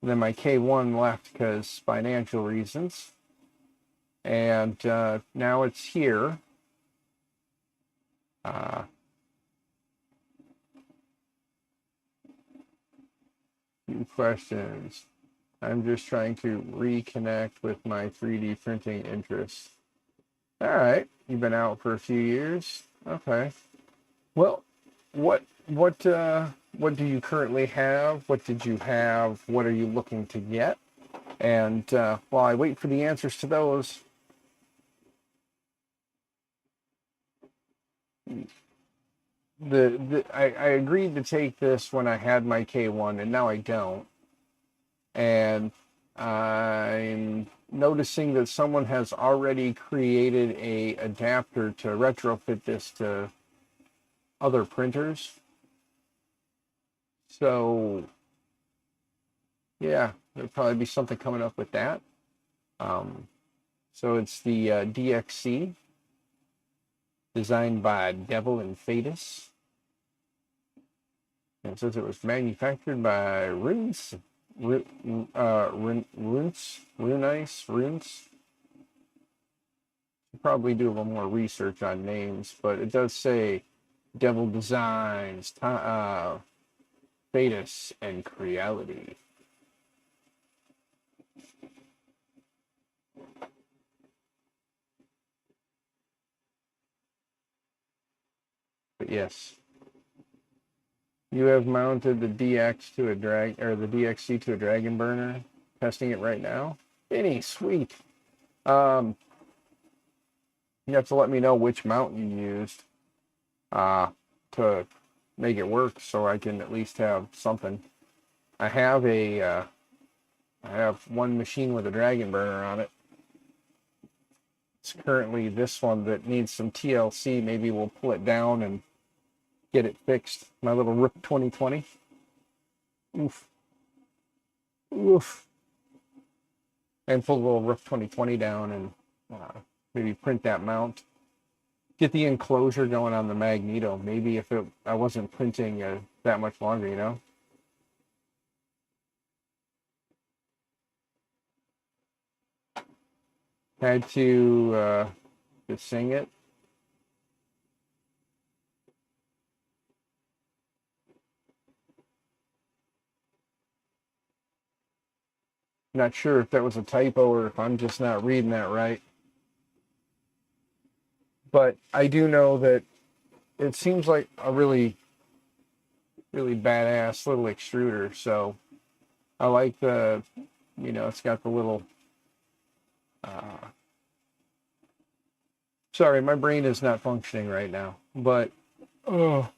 And then my K1 left because financial reasons. And now it's here. Few questions. I'm just trying to reconnect with my 3D printing interests. All right, you've been out for a few years. Okay. Well, what do you currently have? What did you have? What are you looking to get? And while I wait for the answers to those, I agreed to take this when I had my K1, and now I don't. And I'm noticing that someone has already created a adapter to retrofit this to other printers. So yeah, there'll probably be something coming up with that. So it's the DXC, designed by Devil and Fetus. And it says it was manufactured by Runes. Probably do a little more research on names, but it does say Devil Designs, Fetus, and Creality. But yes, you have mounted the DX to a the DXC to a Dragon burner. Testing it right now. Benny, sweet. You have to let me know which mount you used to make it work, so I can at least have something. I have one machine with a Dragon burner on it. It's currently this one that needs some TLC. Maybe we'll pull it down and get it fixed. My little RIP 2020. Oof. Oof. And pull the little RIP 2020 down and maybe print that mount. Get the enclosure going on the magneto. Maybe if I wasn't printing that much longer, you know? Had to sing it. Not sure if that was a typo or if I'm just not reading that right. But I do know that it seems like a really, really badass little extruder. So I like the, it's got the little, sorry, my brain is not functioning right now, but, oh.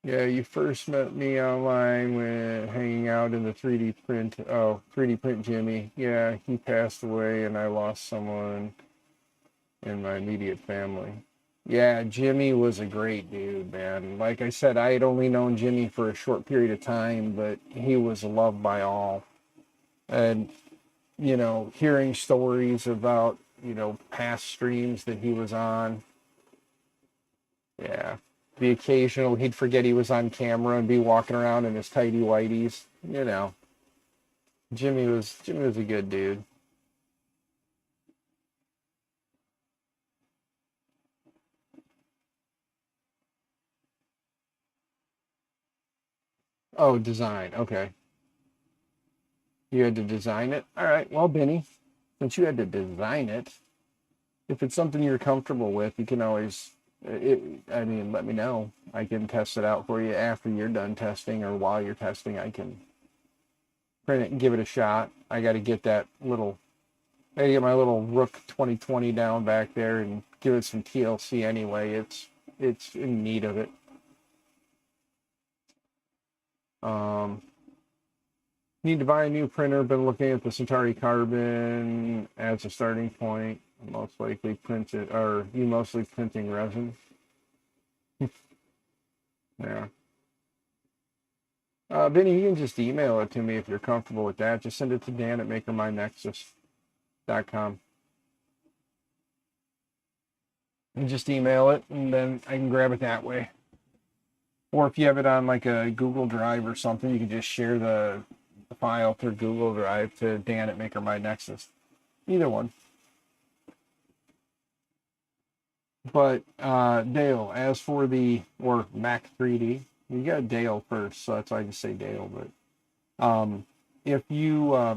Yeah, you first met me online when hanging out in the 3D print. Oh, 3D print Jimmy. Yeah, he passed away and I lost someone in my immediate family. Yeah, Jimmy was a great dude, man. Like I said, I had only known Jimmy for a short period of time, but he was loved by all. And, hearing stories about, past streams that he was on. Yeah. The occasional, he'd forget he was on camera and be walking around in his tighty whities. Jimmy was a good dude. Oh, design. Okay. You had to design it? All right. Well, Benny, since you had to design it, if it's something you're comfortable with, you can always, let me know. I can test it out for you after you're done testing, or while you're testing, I can print it and give it a shot. I got to get my little Rook 2020 down back there and give it some TLC anyway. It's in need of it. Need to buy a new printer. Been looking at the Centauri Carbon as a starting point. Most likely printed, or you mostly printing resin? Yeah. Vinny, you can just email it to me if you're comfortable with that. Just send it to Dan at MakerMyNexus.com. and just email it, and then I can grab it that way. Or if you have it on like a Google Drive or something, you can just share the file through Google Drive to Dan at MakerMyNexus. Either one. But Dale, as for or Mac 3D, you got Dale first, so that's why I just say Dale. But if you, I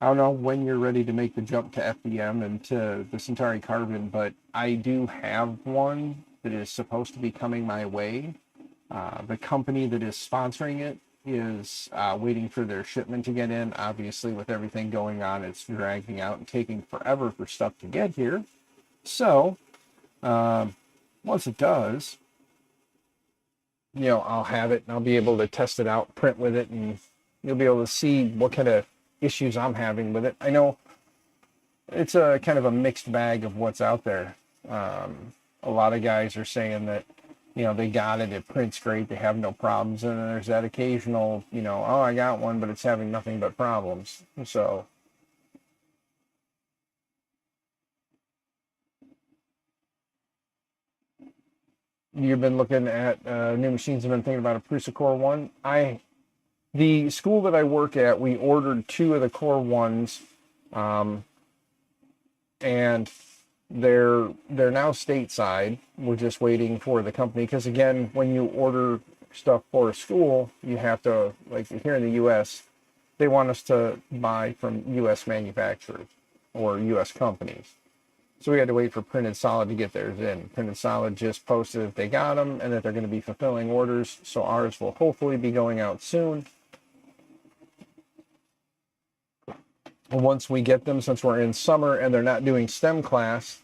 don't know when you're ready to make the jump to FDM and to the Centauri Carbon, but I do have one that is supposed to be coming my way. The company that is sponsoring it is waiting for their shipment to get in. Obviously, with everything going on, it's dragging out and taking forever for stuff to get here. So, once it does, I'll have it and I'll be able to test it out, print with it, and you'll be able to see what kind of issues I'm having with it. I know it's a kind of a mixed bag of what's out there. A lot of guys are saying that, they got it, it prints great, they have no problems. And then there's that occasional, oh, I got one, but it's having nothing but problems. So, you've been looking at new machines. I've been thinking about a Prusa Core 1. The school that I work at, we ordered 2 of the Core 1s, and they're now stateside. We're just waiting for the company, because again, when you order stuff for a school, you have to, like here in the U.S., they want us to buy from U.S. manufacturers or U.S. companies. So we had to wait for Printed Solid to get theirs in. Printed Solid just posted that they got them and that they're going to be fulfilling orders. So ours will hopefully be going out soon. Once we get them, since we're in summer and they're not doing STEM class,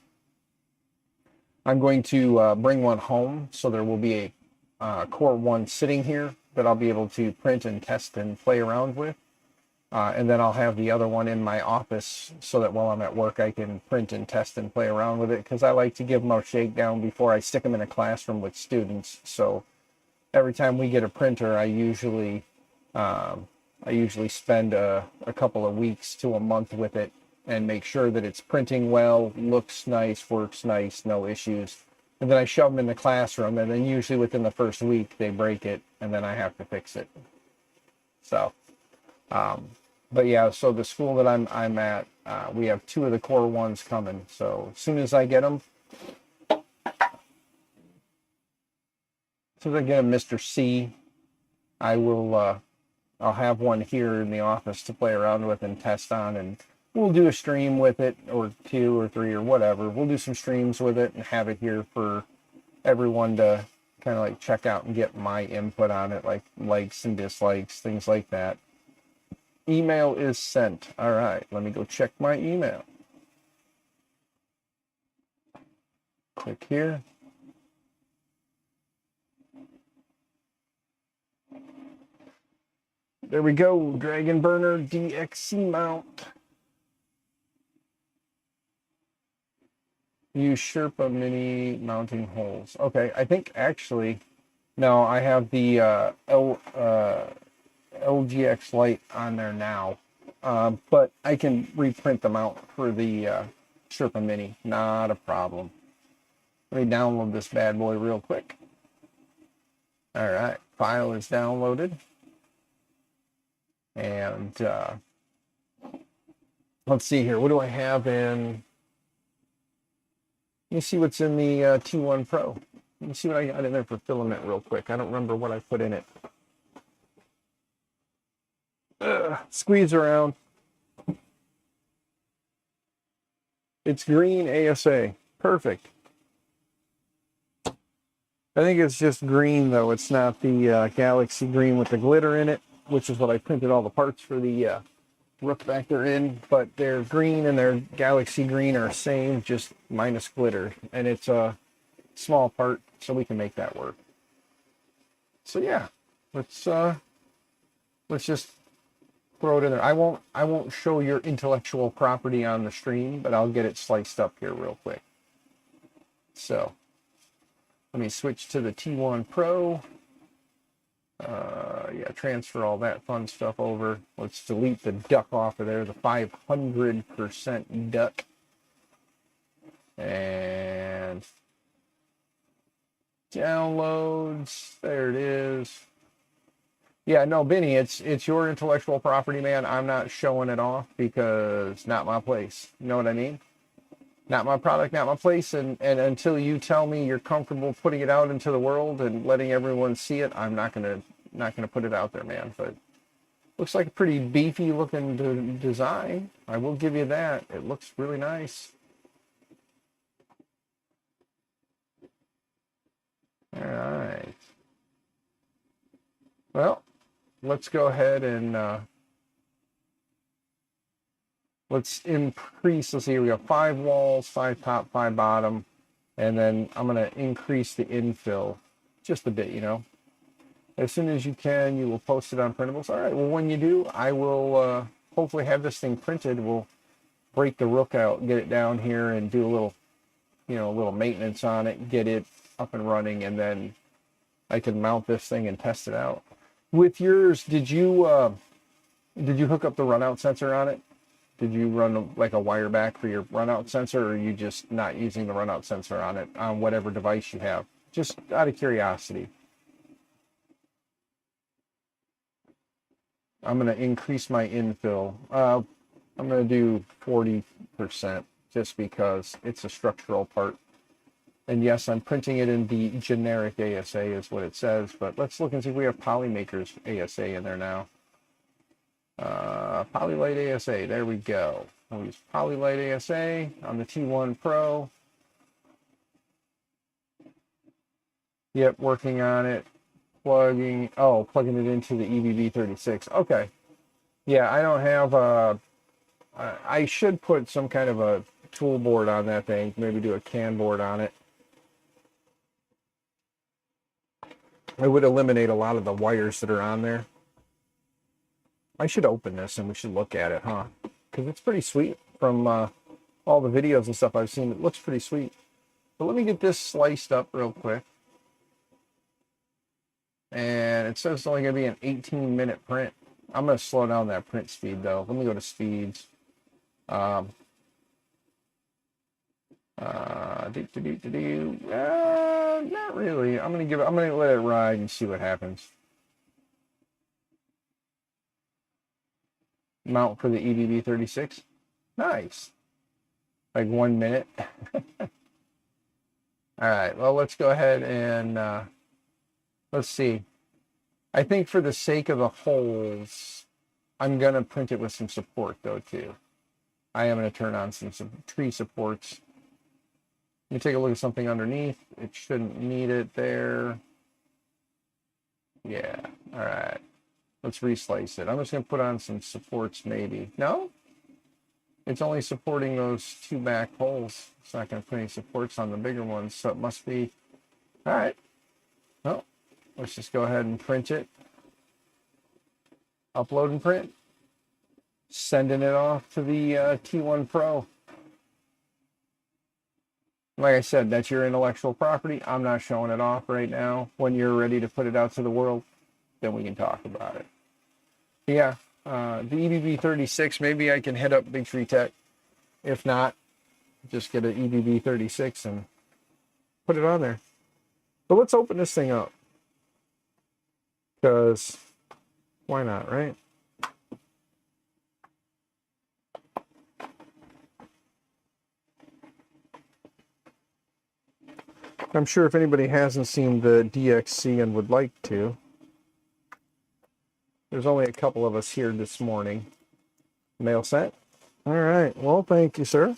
I'm going to bring one home. So there will be a Core 1 sitting here that I'll be able to print and test and play around with. And then I'll have the other one in my office so that while I'm at work, I can print and test and play around with it, because I like to give them a shakedown before I stick them in a classroom with students. So every time we get a printer, I usually spend a couple of weeks to a month with it and make sure that it's printing well, looks nice, works nice, no issues. And then I shove them in the classroom, and then usually within the first week they break it, and then I have to fix it. So. But yeah, so the school that I'm at, we have 2 of the Core 1s coming. So as soon as I get them, Mr. C, I'll have one here in the office to play around with and test on, and we'll do a stream with it, or 2 or 3 or whatever. We'll do some streams with it and have it here for everyone to kind of like check out and get my input on it, like likes and dislikes, things like that. Email is sent. All right, let me go check my email. Click here. There we go. Dragon Burner DXC mount. Use Sherpa Mini mounting holes. Okay, I think actually, no, I have the LGX light on there now, but I can reprint them out for the Sherpa Mini, not a problem. Let me download this bad boy real quick. All right, file is downloaded, and let's see here. What do I have in? Let me see what's in the T1 Pro. Let me see what I got in there for filament real quick. I don't remember what I put in it. Squeeze around. It's green ASA. Perfect. I think it's just green, though. It's not the Galaxy green with the glitter in it, which is what I printed all the parts for the Rook back there in. But their green and their Galaxy green are same, just minus glitter. And it's a small part, so we can make that work. So yeah, let's just throw it in there. I won't show your intellectual property on the stream, but I'll get it sliced up here real quick. So let me switch to the T1 Pro. Yeah, transfer all that fun stuff over. Let's delete the duck off of there, the 500% duck. And downloads, there it is. Yeah, no, Benny, it's your intellectual property, man. I'm not showing it off because not my place. You know what I mean? Not my product, not my place. And until you tell me you're comfortable putting it out into the world and letting everyone see it, I'm not gonna put it out there, man. But looks like a pretty beefy looking design. I will give you that. It looks really nice. All right. Well, let's go ahead and let's increase. Let's see, we got 5 walls, 5 top, 5 bottom, and then I'm going to increase the infill just a bit, you know. As soon as you can, you will post it on printables. All right, well, when you do, I will hopefully have this thing printed. We'll break the rook out, get it down here, and do a little, you know, a little maintenance on it, get it up and running, and then I can mount this thing and test it out. With yours, did you hook up the runout sensor on it? Did you run like a wire back for your runout sensor, or are you just not using the runout sensor on it on whatever device you have? Just out of curiosity. I'm going to increase my infill. I'm going to do 40% just because it's a structural part. And yes, I'm printing it in the generic ASA is what it says, but let's look and see if we have Polymaker's ASA in there now. Polylite ASA, there we go. I'll use Polylite ASA on the T1 Pro. Yep, working on it. Plugging it into the EBB36. Okay. Yeah, I don't have I should put some kind of a tool board on that thing, maybe do a CAN board on it. It would eliminate a lot of the wires that are on there. I should open this and we should look at it, huh? Because it's pretty sweet from all the videos and stuff I've seen. It looks pretty sweet. But let me get this sliced up real quick. And it says it's only going to be an 18-minute print. I'm going to slow down that print speed, though. Let me go to speeds. Not really. I'm going to let it ride and see what happens. Mount for the EBB36. Nice. Like 1 minute. All right. Well, let's go ahead and let's see. I think for the sake of the holes, I'm going to print it with some support, though, too. I am going to turn on some tree supports. Let me take a look at something underneath. It shouldn't need it there. Yeah. All right. Let's reslice it. I'm just going to put on some supports, maybe. No? It's only supporting those 2 back holes. It's not going to put any supports on the bigger ones, so it must be... All right. Well, let's just go ahead and print it. Upload and print. Sending it off to the T1 Pro. Like I said, that's your intellectual property. I'm not showing it off right now. When you're ready to put it out to the world, then we can talk about it. Yeah, the EBB36, maybe I can hit up Big Tree Tech. If not, just get an EBB36 and put it on there. But let's open this thing up. Because why not, right? I'm sure if anybody hasn't seen the DXC and would like to, there's only a couple of us here this morning. Mail sent. All right. Well, thank you, sir.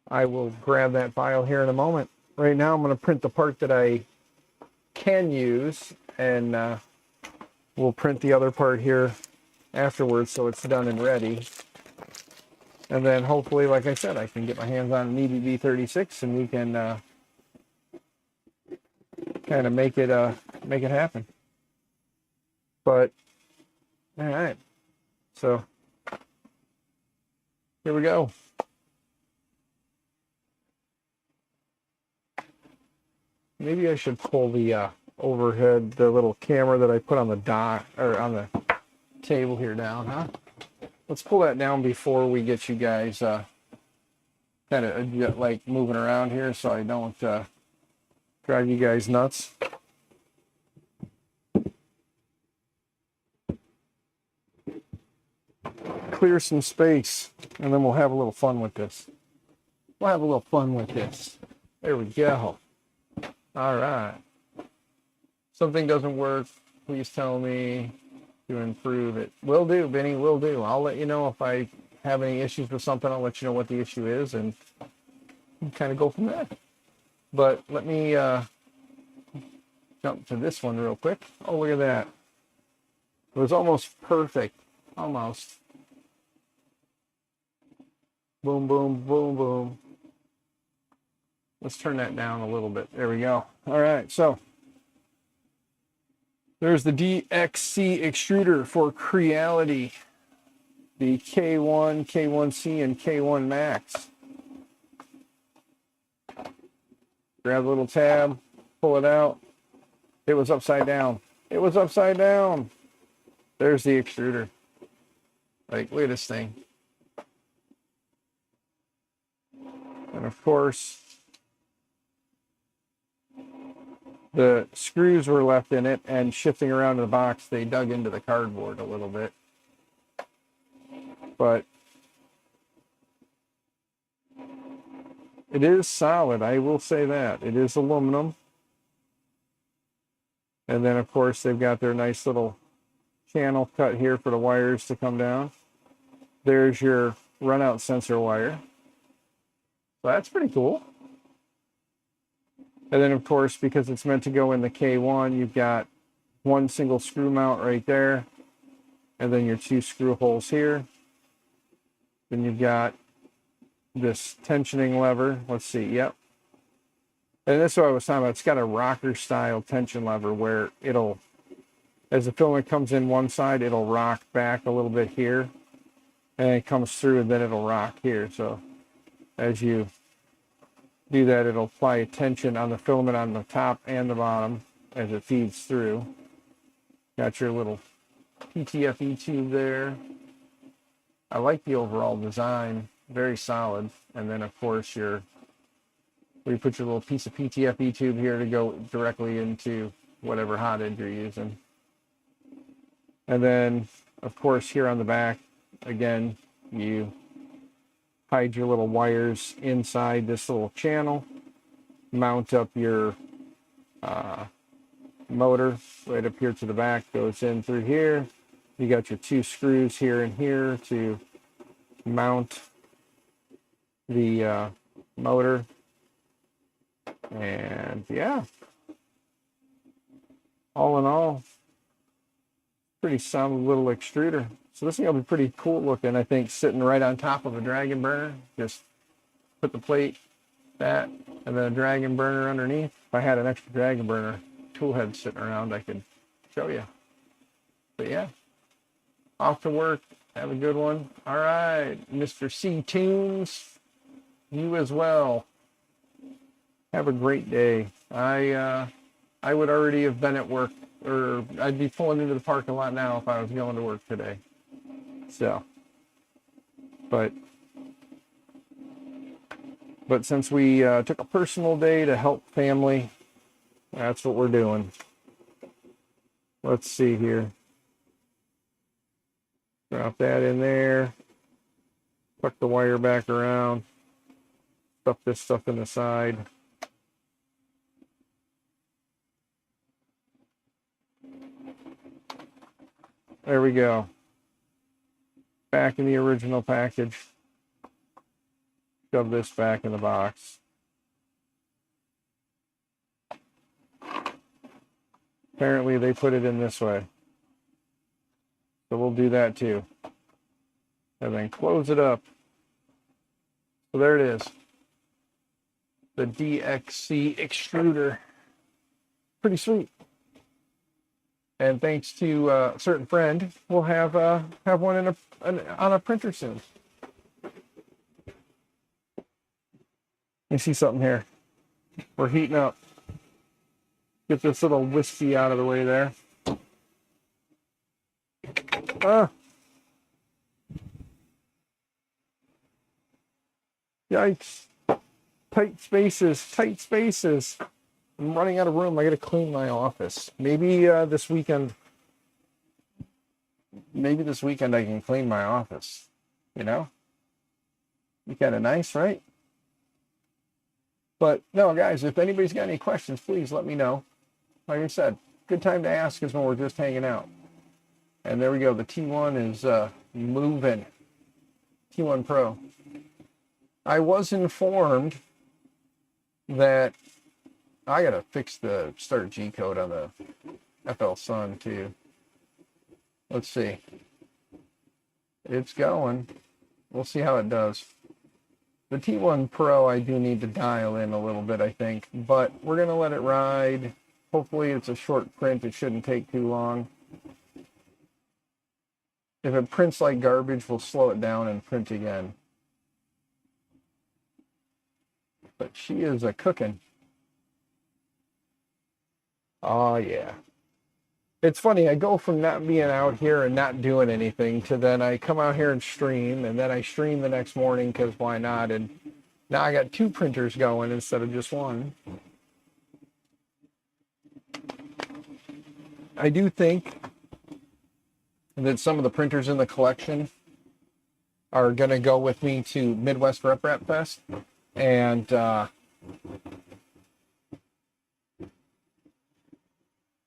I will grab that file here in a moment. Right now, I'm going to print the part that I can use, and we'll print the other part here afterwards so it's done and ready. And then hopefully, like I said, I can get my hands on an EBB36 and we can kind of make it happen. But all right, so here we go. Maybe I should pull the the little camera that I put on the dock or on the table here down, huh? let's pull that down before we get you guys kind of like moving around here, so I don't drive you guys nuts. Clear some space, and then we'll have a little fun with this. We'll have a little fun with this. There we go. All right. Something doesn't work, please tell me to improve it. Will do, Benny, will do. I'll let you know if I have any issues with something. I'll let you know what the issue is, and kind of go from there. But let me jump to this one real quick. Oh, look at that. It was almost perfect. Almost. Boom, boom, boom, boom. Let's turn that down a little bit. There we go. All right, so there's the DXC extruder for Creality. The K1, K1C, and K1 Max. Grab the little tab, pull it out. It was upside down. It was upside down. There's the extruder. Like, look at this thing. And of course, the screws were left in it, and shifting around in the box, they dug into the cardboard a little bit. But it is solid, I will say that. It is aluminum. And then, of course, they've got their nice little channel cut here for the wires to come down. There's your runout sensor wire. So that's pretty cool. And then, of course, because it's meant to go in the K1, you've got one single screw mount right there. And then your two screw holes here. Then you've got this tensioning lever. Let's see, yep. And this is what I was talking about. It's got a rocker style tension lever where it'll, as the filament comes in one side, it'll rock back a little bit here. And it comes through, and then it'll rock here. So as you do that, it'll apply a tension on the filament on the top and the bottom as it feeds through. Got your little PTFE tube there. I like the overall design, very solid. And then, of course, where you put your little piece of PTFE tube here to go directly into whatever hot end you're using. And then, of course, here on the back, again, you hide your little wires inside this little channel, mount up your motor right up here to the back, goes in through here. You got your two screws here and here to mount the motor. And yeah, all in all, pretty solid little extruder. So this thing will be pretty cool looking, I think, sitting right on top of a dragon burner. Just put the plate, that, and then a dragon burner underneath. If I had an extra dragon burner tool head sitting around, I could show you. But yeah, off to work. Have a good one. All right, Mr. C Tunes, you as well. Have a great day. I would already have been at work, or I'd be pulling into the parking lot now if I was going to work today. So, but since we took a personal day to help family, that's what we're doing. Let's see here. Drop that in there. Tuck the wire back around. Stuff this stuff in the side. There we go. Back in the original package. Shove this back in the box. Apparently they put it in this way. So we'll do that too. And then close it up. So there it is. The DXC extruder. Pretty sweet. And thanks to a certain friend, we'll have one on a printer soon. Let me see something here. We're heating up. Get this little whiskey out of the way there. Yikes. Tight spaces, tight spaces. I'm running out of room. I got to clean my office. Maybe this weekend. Maybe this weekend I can clean my office. You know? Be kind of nice, right? But no, guys, if anybody's got any questions, please let me know. Like I said, good time to ask is when we're just hanging out. And there we go. The T1 is moving. T1 Pro. I was informed that I got to fix the start G code on the FL Sun too. Let's see. It's going. We'll see how it does. The T1 Pro I do need to dial in a little bit, I think. But we're going to let it ride. Hopefully it's a short print. It shouldn't take too long. If it prints like garbage, we'll slow it down and print again. But she is a cooking. Oh, yeah. It's funny, I go from not being out here and not doing anything to then I come out here and stream, and then I stream the next morning because why not? And now I got 2 printers going instead of just one. I do think that some of the printers in the collection are going to go with me to Midwest Rep Fest. And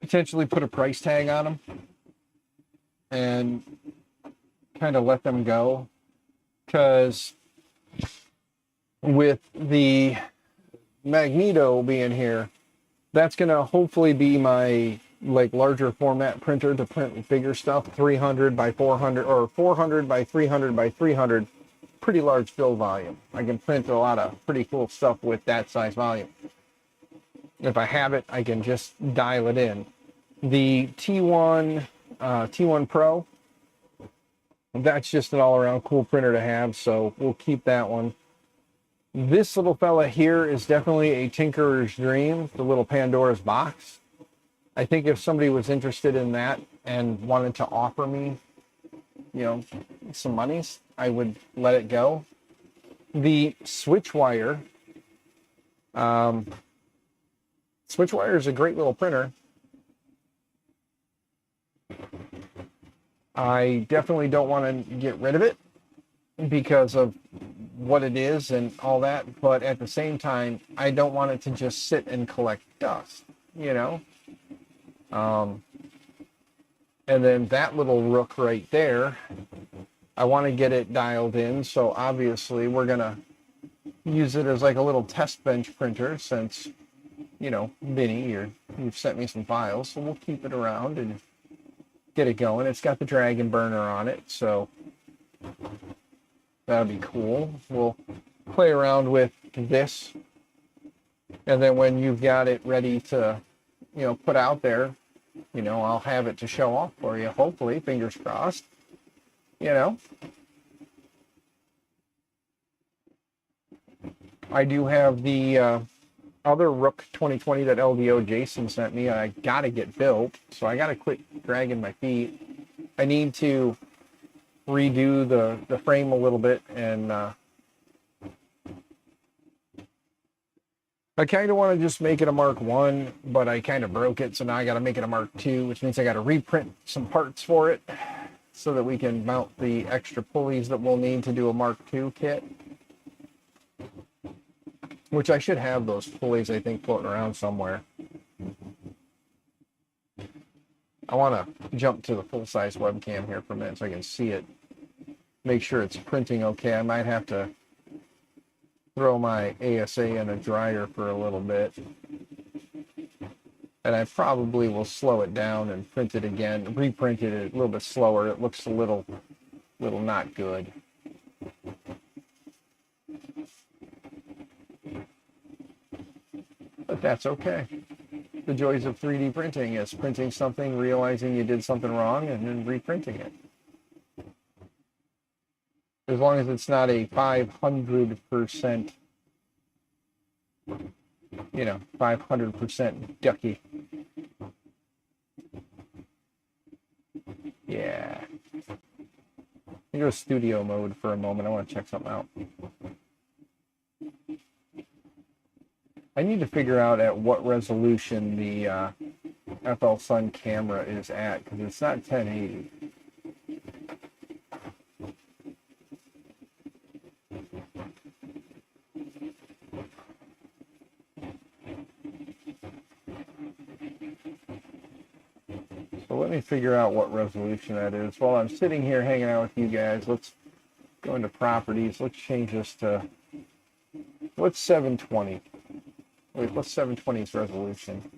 potentially put a price tag on them and kind of let them go, because with the Magneto being here, that's going to hopefully be my like larger format printer to print bigger stuff, 300 by 400 or 400 by 300 by 300, pretty large fill volume. I can print a lot of pretty cool stuff with that size volume. If I have it, I can just dial it in. The T1 Pro, that's just an all-around cool printer to have, so we'll keep that one. This little fella here is definitely a tinkerer's dream, the little Pandora's box. I think if somebody was interested in that and wanted to offer me, you know, some monies, I would let it go. The Switchwire, Switchwire is a great little printer. I definitely don't want to get rid of it because of what it is and all that, but at the same time, I don't want it to just sit and collect dust, you know? And then that little rook right there, I want to get it dialed in, so obviously we're going to use it as like a little test bench printer since, you know, Vinny, you've sent me some files, so we'll keep it around and get it going. It's got the Dragon Burner on it, so that'll be cool. We'll play around with this, and then when you've got it ready to, you know, put out there, you know, I'll have it to show off for you, hopefully, fingers crossed, you know. I do have the other Rook 2020 that LVO Jason sent me. I got to get built, so I got to quit dragging my feet. I need to redo the frame a little bit, and I kind of want to just make it a Mark 1, but I kind of broke it, so now I got to make it a Mark 2, which means I got to reprint some parts for it so that we can mount the extra pulleys that we'll need to do a Mark 2 kit. Which I should have those pulleys, I think, floating around somewhere. I want to jump to the full-size webcam here for a minute so I can see it. Make sure it's printing okay. I might have to throw my ASA in a dryer for a little bit. And I probably will slow it down and print it again, reprint it a little bit slower. It looks a little not good. But that's okay. The joys of 3D printing is printing something, realizing you did something wrong, and then reprinting it. As long as it's not a 500%, you know, 500% ducky. Yeah. Let me go studio mode for a moment. I want to check something out. I need to figure out at what resolution the FL Sun camera is at, because it's not 1080. So let me figure out what resolution that is. While I'm sitting here hanging out with you guys, let's go into properties. Let's change this to, what's 720? Wait, what's 720's resolution?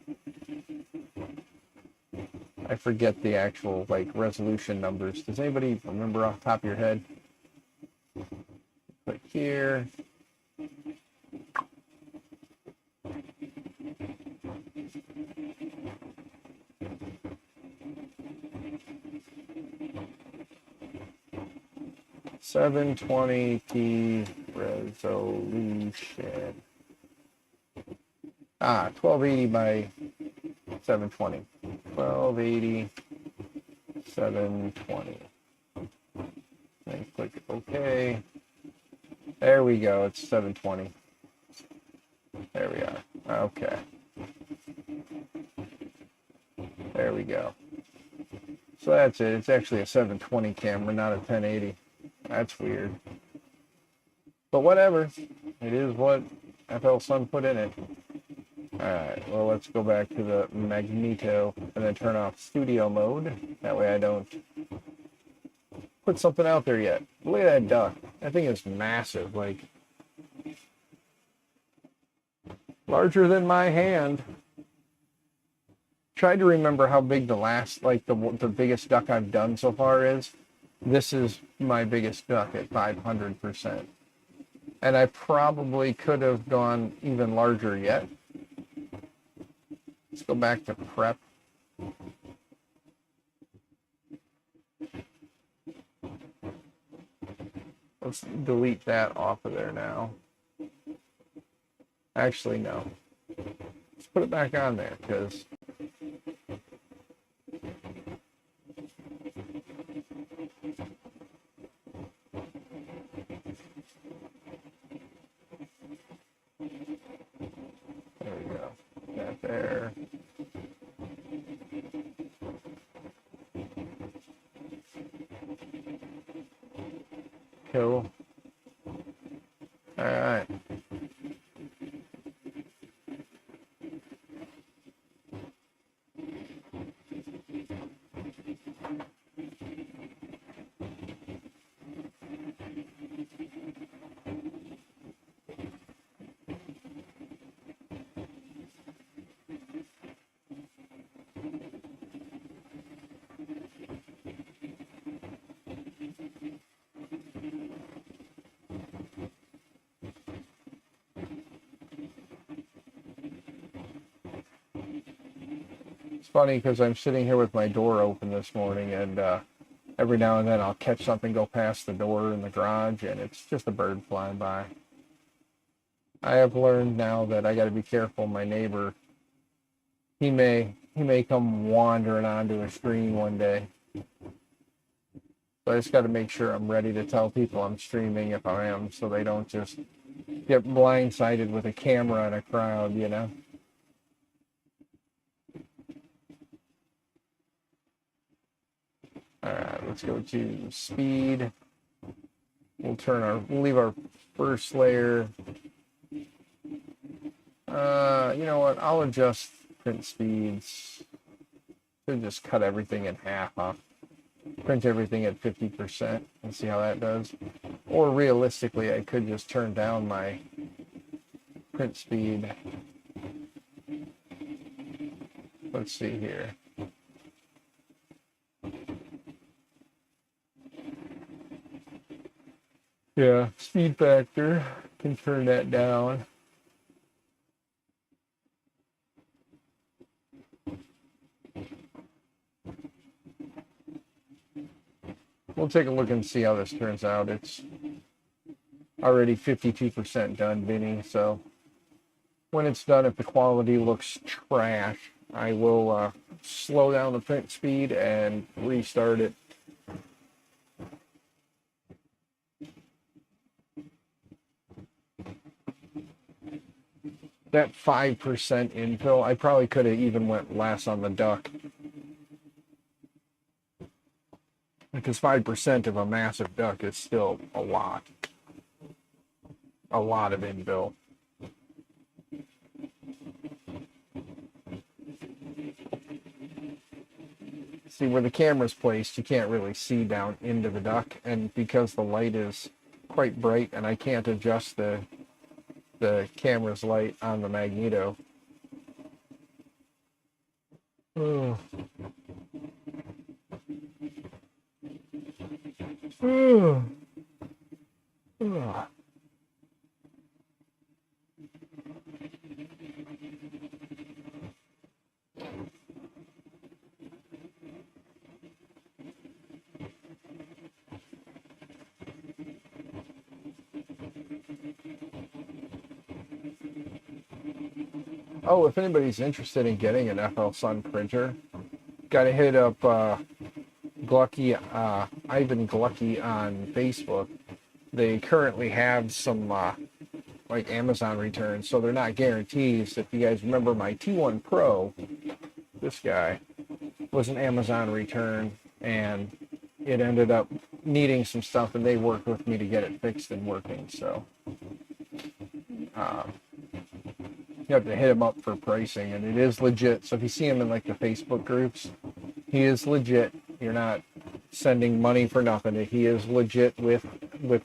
I forget the actual like resolution numbers. Does anybody remember off the top of your head? Click here. .720p resolution. 1280 by 720. 1280, 720. Then click OK. There we go. It's 720. There we are. Okay. There we go. So that's it. It's actually a 720 camera, not a 1080. That's weird. But whatever. It is what FL Sun put in it. Alright, well, let's go back to the Magneto and then turn off studio mode. That way I don't put something out there yet. Look at that duck. That thing is massive. Like, larger than my hand. Tried to remember how big the last, like, the biggest duck I've done so far is. This is my biggest duck at 500%. And I probably could have gone even larger yet. Let's go back to prep. Let's delete that off of there now. Actually, no. Let's put it back on there, because there we go. That there. Cool. All right. It's funny because I'm sitting here with my door open this morning, and every now and then I'll catch something go past the door in the garage, and it's just a bird flying by. I have learned now that I got to be careful. My neighbor, he may come wandering onto a screen one day. So I just got to make sure I'm ready to tell people I'm streaming if I am, so they don't just get blindsided with a camera in a crowd, you know? All right, let's go to speed. We'll leave our first layer. You know what? I'll adjust print speeds. Should just cut everything in half, huh? Print everything at 50% and see how that does. Or realistically, I could just turn down my print speed. Let's see here. Yeah, speed factor, can turn that down. We'll take a look and see how this turns out. It's already 52% done, Vinny, so when it's done, if the quality looks trash, I will slow down the print speed and restart it. that 5% infill, I probably could have even went less on the duck. Because 5% of a massive duck is still a lot. A lot of infill. See, where the camera's placed, you can't really see down into the duck, and because the light is quite bright and I can't adjust the camera's light on the magneto. Oh. Oh. Oh. Oh, if anybody's interested in getting an FL Sun printer, gotta hit up Glucky, Ivan Glucky on Facebook. They currently have some like Amazon returns, so they're not guarantees. If you guys remember my T1 Pro, this guy was an Amazon return, and it ended up needing some stuff, and they worked with me to get it fixed and working. So you have to hit him up for pricing, and it is legit. So if you see him in like the Facebook groups, he is legit. You're not sending money for nothing. He is legit with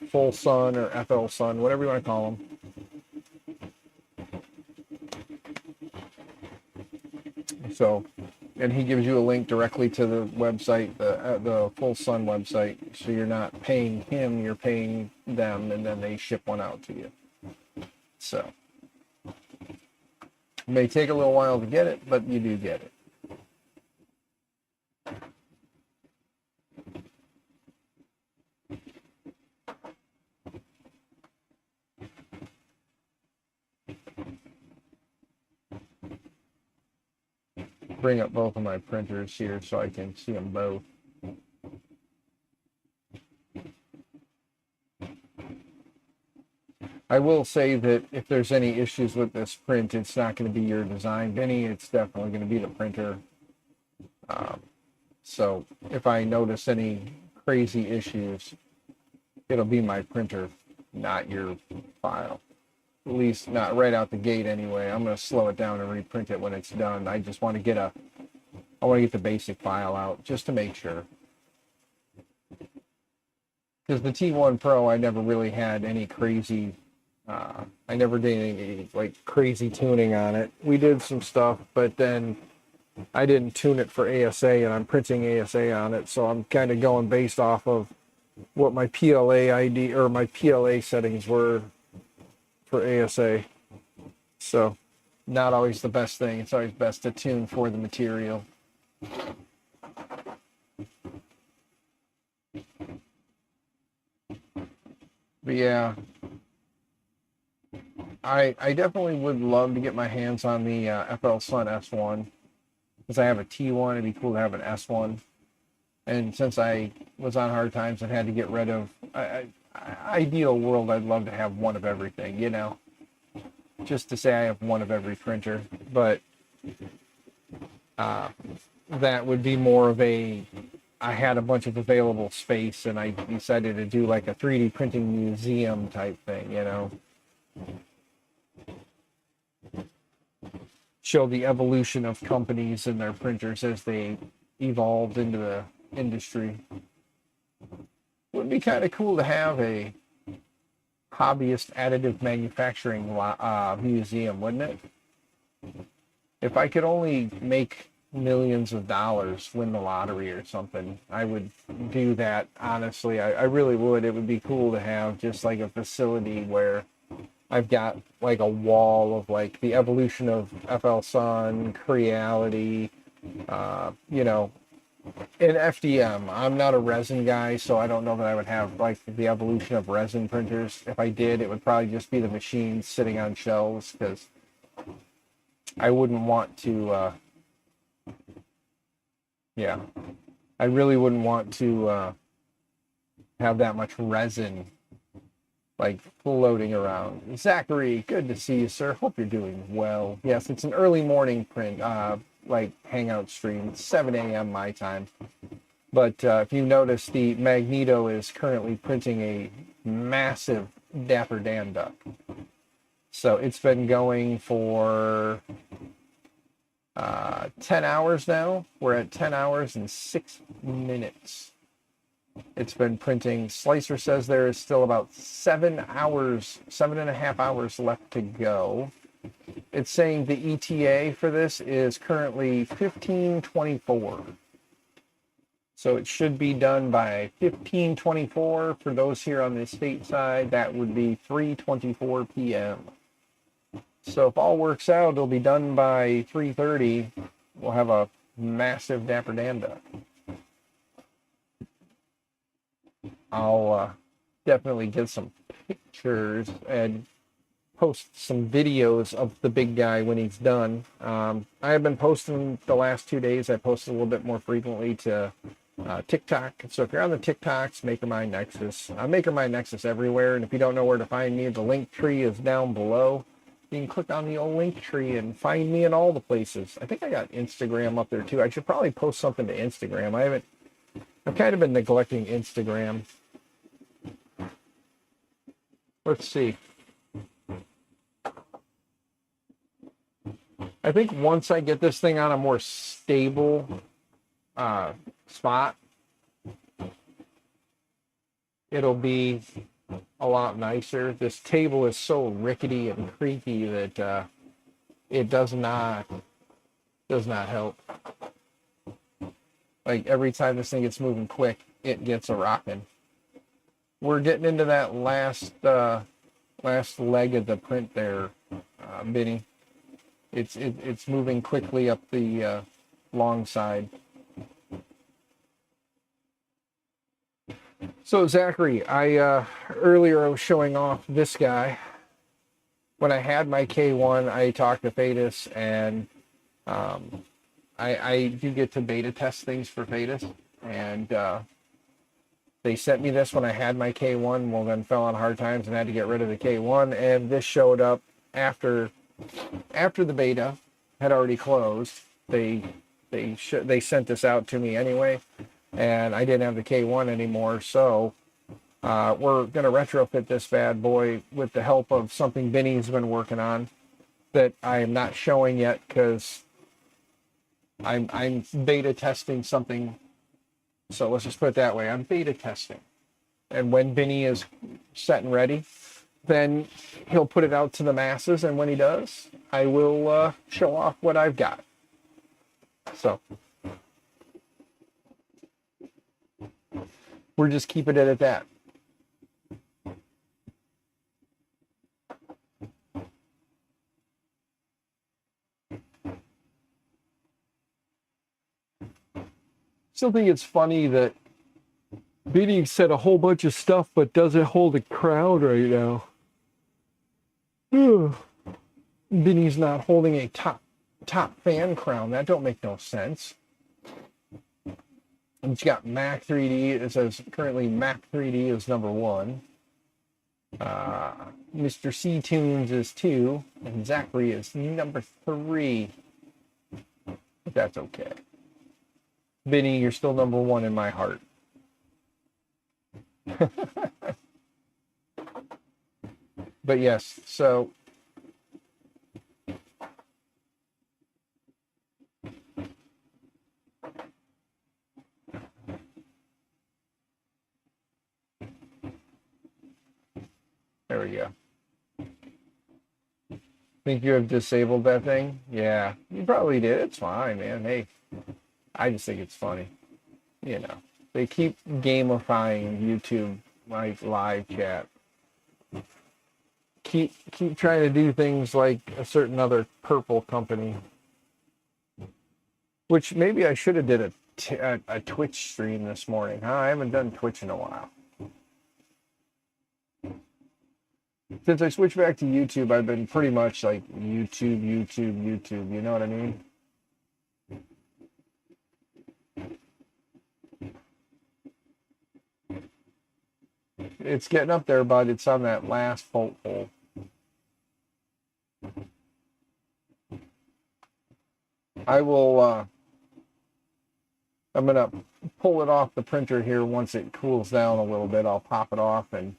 Full Sun or FL Sun, whatever you want to call him. So, and he gives you a link directly to the website, the Full Sun website. So you're not paying him, you're paying them, and then they ship one out to you. So, it may take a little while to get it, but you do get it. Bring up both of my printers here so I can see them both. I will say that if there's any issues with this print, it's not going to be your design, Benny. It's definitely going to be the printer. So if I notice any crazy issues, it'll be my printer, not your file. At least not right out the gate anyway. I'm going to slow it down and reprint it when it's done. I just want to get the basic file out just to make sure. Because the T1 Pro, I never really had any crazy, I never did any like crazy tuning on it. We did some stuff, but then I didn't tune it for ASA, and I'm printing ASA on it. So I'm kind of going based off of what my PLA ID or my PLA settings were for ASA. So not always the best thing. It's always best to tune for the material. But yeah, I definitely would love to get my hands on the FL Sun S1, because I have a T1. It'd be cool to have an S1. And since I was on hard times and had to get rid of, ideal world, I'd love to have one of everything, you know, just to say I have one of every printer. But that would be more of I had a bunch of available space, and I decided to do like a 3D printing museum type thing, you know. Show the evolution of companies and their printers as they evolved into the industry. Would be kind of cool to have a hobbyist additive manufacturing museum, wouldn't it? If I could only make millions of dollars, win the lottery or something, I would do that. Honestly, I really would. It would be cool to have just like a facility where I've got like a wall of like the evolution of FL Sun, Creality, you know, in FDM. I'm not a resin guy, so I don't know that I would have like the evolution of resin printers. If I did, it would probably just be the machines sitting on shelves, because I wouldn't want to, yeah, I really wouldn't want to have that much resin like floating around. Zachary, good to see you, sir. Hope you're doing well. Yes, it's an early morning print, like Hangout stream. It's 7 a.m. my time. But if you notice, the Magneto is currently printing a massive Dapper Dan duck. So it's been going for 10 hours now. We're at 10 hours and 6 minutes. It's been printing. Slicer says there is still about 7.5 hours left to go. It's saying the ETA for this is currently 15:24. So it should be done by 15:24. For those here on the state side, that would be 3:24 p.m. So if all works out, it'll be done by 3:30. We'll have a massive Dapper Dan duck. I'll definitely get some pictures and post some videos of the big guy when he's done. I have been posting the last 2 days. I posted a little bit more frequently to TikTok. So if you're on the TikToks, MakerMy Nexus. MakerMy Nexus everywhere. And if you don't know where to find me, the Linktree is down below. You can click on the old Linktree and find me in all the places. I think I got Instagram up there too. I should probably post something to Instagram. I've kind of been neglecting Instagram. Let's see. I think once I get this thing on a more stable spot, it'll be a lot nicer. This table is so rickety and creaky that it does not help. Like every time this thing gets moving quick, it gets a rocking. We're getting into that last leg of the print there, Benny. It's moving quickly up the long side. So Zachary, earlier I was showing off this guy. When I had my K1, I talked to Fadus, and I do get to beta test things for Fadus, and they sent me this when I had my K1. Well, then fell on hard times and had to get rid of the K1, and this showed up after the beta had already closed. They sent this out to me anyway, and I didn't have the K1 anymore. So we're gonna retrofit this bad boy with the help of something Benny's been working on that I am not showing yet because I'm beta testing something. So let's just put it that way. I'm beta testing, and when Benny is set and ready, then he'll put it out to the masses, and when he does, I will show off what I've got. So we're just keeping it at that. Still think it's funny that Benny said a whole bunch of stuff, but doesn't hold a crowd right now. Benny's not holding a top fan crown. That don't make no sense. And it's got Mac 3D. It says currently Mac 3D is number 1. Mr. C Tunes is 2, and Zachary is number 3. But that's okay. Benny, you're still number 1 in my heart. But yes, so there we go. Think you have disabled that thing? Yeah, you probably did. It's fine, man. Hey, I just think it's funny. You know, they keep gamifying YouTube like live chat. Keep trying to do things like a certain other purple company, which maybe I should have did a Twitch stream this morning. Huh? I haven't done Twitch in a while. Since I switched back to YouTube, I've been pretty much like YouTube. You know what I mean? It's getting up there, bud. It's on that last bolt hole. I will, I'm going to pull it off the printer here once it cools down a little bit. I'll pop it off and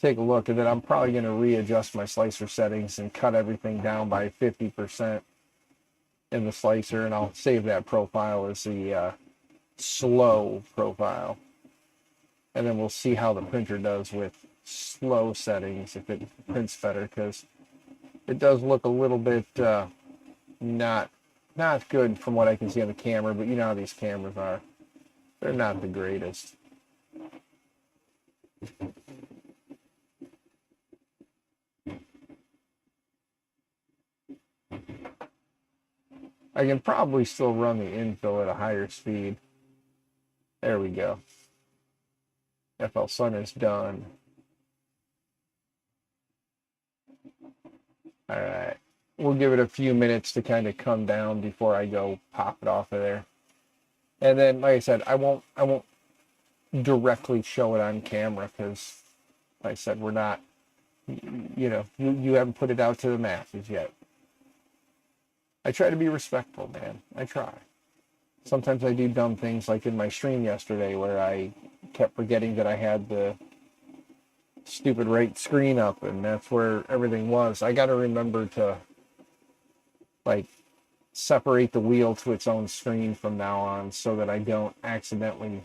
take a look, and then I'm probably going to readjust my slicer settings and cut everything down by 50% in the slicer, and I'll save that profile as the slow profile. And then we'll see how the printer does with slow settings, if it prints better, because it does look a little bit not good from what I can see on the camera, but you know how these cameras are. They're not the greatest. I can probably still run the infill at a higher speed. There we go. FL Sun is done. All right. We'll give it a few minutes to kind of come down before I go pop it off of there. And then, like I said, I won't directly show it on camera because, like I said, we're not, you know, you haven't put it out to the masses yet. I try to be respectful, man. I try. Sometimes I do dumb things, like in my stream yesterday where I kept forgetting that I had the stupid right screen up, and that's where everything was. I got to remember to, like, separate the wheel to its own screen from now on so that I don't accidentally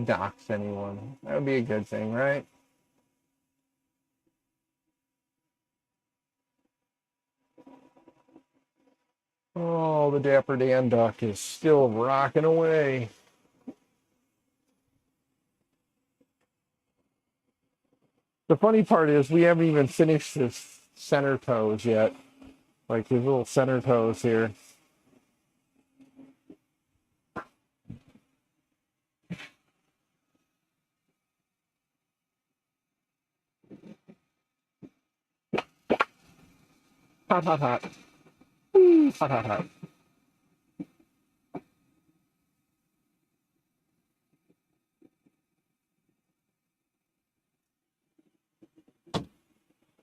dox anyone. That would be a good thing, right? Oh, the Dapper Dan duck is still rocking away. The funny part is we haven't even finished his center toes yet. Like his little center toes here. Hot, hot, hot. Hot, hot, hot.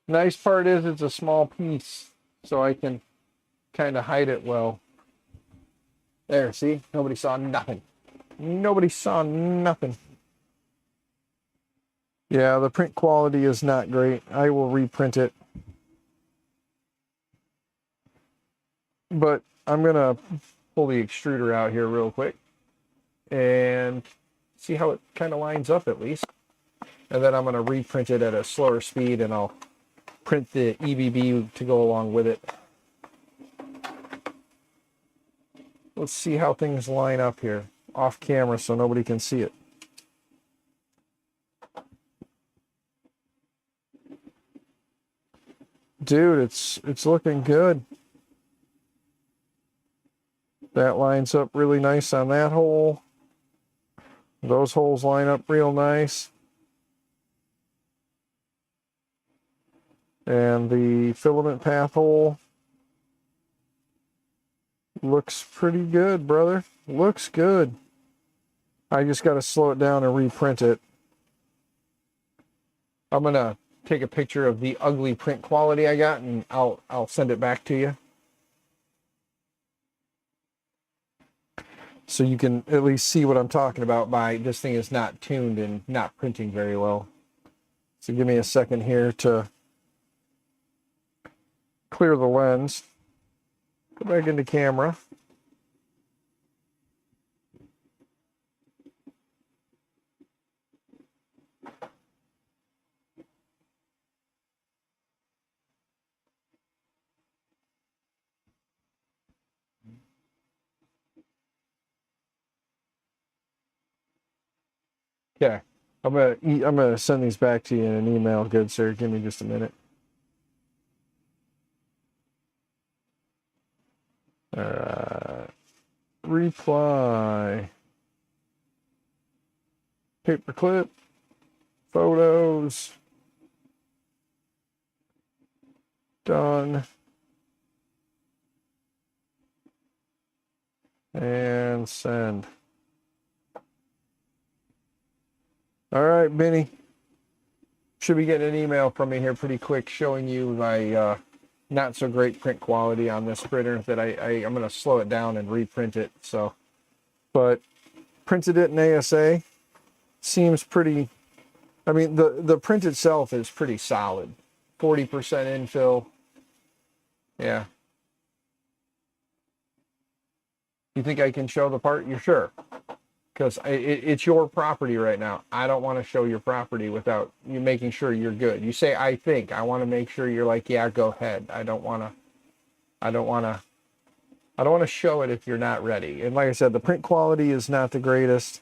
Nice part is it's a small piece, so I can kind of hide it well. There, see? Nobody saw nothing. Nobody saw nothing. Yeah, the print quality is not great. I will reprint it. But I'm going to pull the extruder out here real quick and see how it kind of lines up at least. And then I'm going to reprint it at a slower speed, and I'll print the EBB to go along with it. Let's see how things line up here off camera so nobody can see it. Dude, it's looking good. That lines up really nice on that hole. Those holes line up real nice. And the filament path hole looks pretty good, brother. Looks good. I just got to slow it down and reprint it. I'm going to take a picture of the ugly print quality I got, and I'll send it back to you. So you can at least see what I'm talking about by this thing is not tuned and not printing very well. So give me a second here to clear the lens. Go back into camera. Okay, I'm gonna send these back to you in an email, good sir. Give me just a minute. All right. Reply. Paperclip. Photos. Done. And send. All right, Benny. Should be getting an email from me here pretty quick showing you my not so great print quality on this printer that I'm going to slow it down and reprint it. So, but printed it in ASA. Seems pretty, I mean, the print itself is pretty solid. 40% infill. Yeah. You think I can show the part? You're sure? Because it's your property right now. I don't want to show your property without you making sure you're good. You say, I think. I want to make sure you're like, yeah, go ahead. I don't want to show it if you're not ready. And like I said, the print quality is not the greatest.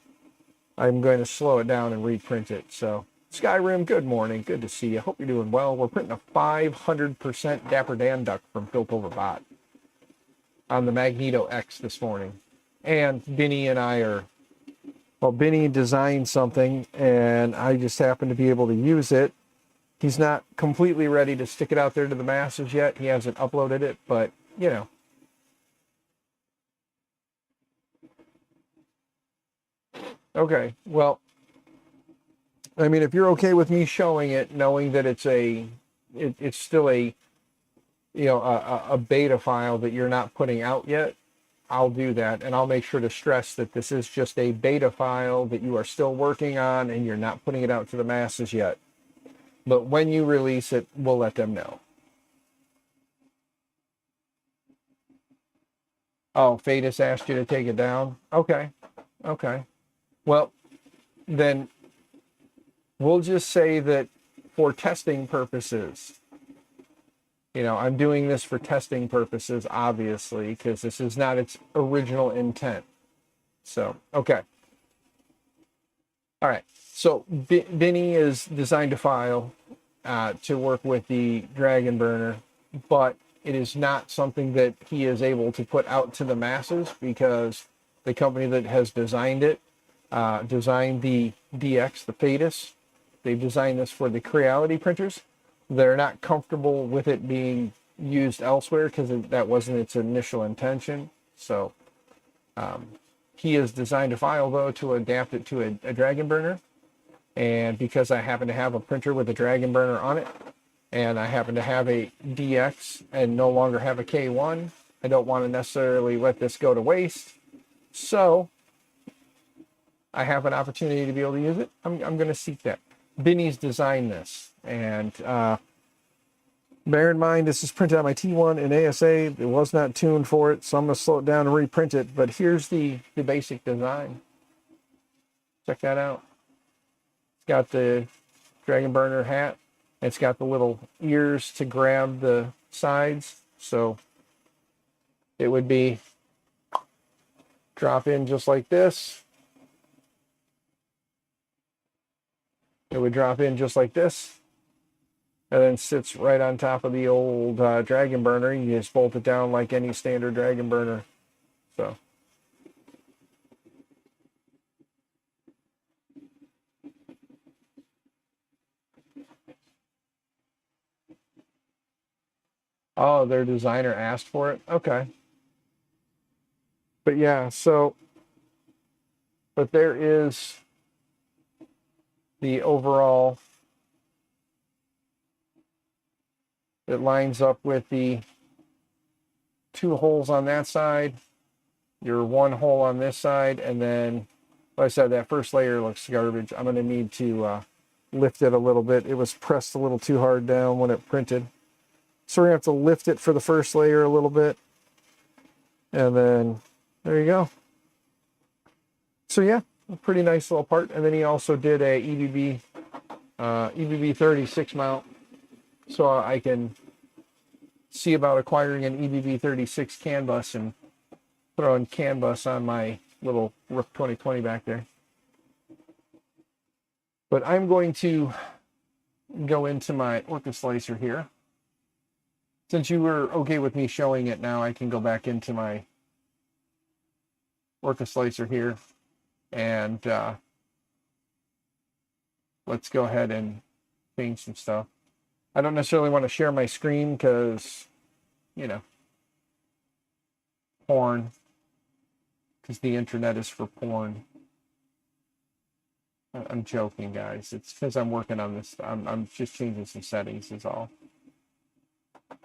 I'm going to slow it down and reprint it. So, Skyrim, good morning. Good to see you. Hope you're doing well. We're printing a 500% Dapper Dan duck from Built Over Bot on the Magneto X this morning. And Benny and I are, well, Benny designed something and I just happen to be able to use it. He's not completely ready to stick it out there to the masses yet. He hasn't uploaded it, but, you know. Okay, well, I mean, if you're okay with me showing it, knowing that it's still a, you know, a beta file that you're not putting out yet, I'll do that. And I'll make sure to stress that this is just a beta file that you are still working on and you're not putting it out to the masses yet. But when you release it, we'll let them know. Oh, Fadus asked you to take it down? Okay. Okay. Well, then we'll just say that for testing purposes, you know, I'm doing this for testing purposes, obviously, because this is not its original intent. So, okay. All right. So, Benny is designed a file to work with the Dragon Burner, but it is not something that he is able to put out to the masses because the company that has designed it designed the DX, the Fadus. They've designed this for the Creality printers. They're not comfortable with it being used elsewhere because that wasn't its initial intention. So he has designed a file, though, to adapt it to a Dragon Burner. And because I happen to have a printer with a Dragon Burner on it, and I happen to have a DX and no longer have a K1, I don't want to necessarily let this go to waste. So I have an opportunity to be able to use it. I'm going to seek that. Benny's designed this. And bear in mind, this is printed on my T1 in ASA. It was not tuned for it, so I'm going to slow it down and reprint it. But here's the basic design. Check that out. It's got the Dragon Burner hat. It's got the little ears to grab the sides. So it would be drop in just like this. It would drop in just like this. And then sits right on top of the old Dragon Burner. You just bolt it down like any standard Dragon Burner. So. Oh, their designer asked for it? Okay. But yeah, so, but there is the overall, it lines up with the 2 holes on that side, your 1 hole on this side, and then, like I said, that first layer looks garbage. I'm going to need to lift it a little bit. It was pressed a little too hard down when it printed. So we're going to have to lift it for the first layer a little bit. And then, there you go. So yeah, a pretty nice little part. And then he also did a EBB 36 mount. So I can see about acquiring an EBB 36 CAN bus and throwing CAN bus on my little Rook 2020 back there. But I'm going to go into my Orca Slicer here. Since you were okay with me showing it now, I can go back into my Orca Slicer here. And let's go ahead and change some stuff. I don't necessarily want to share my screen because, you know, porn. Because the internet is for porn. I'm joking, guys. It's because I'm working on this. I'm just changing some settings is all.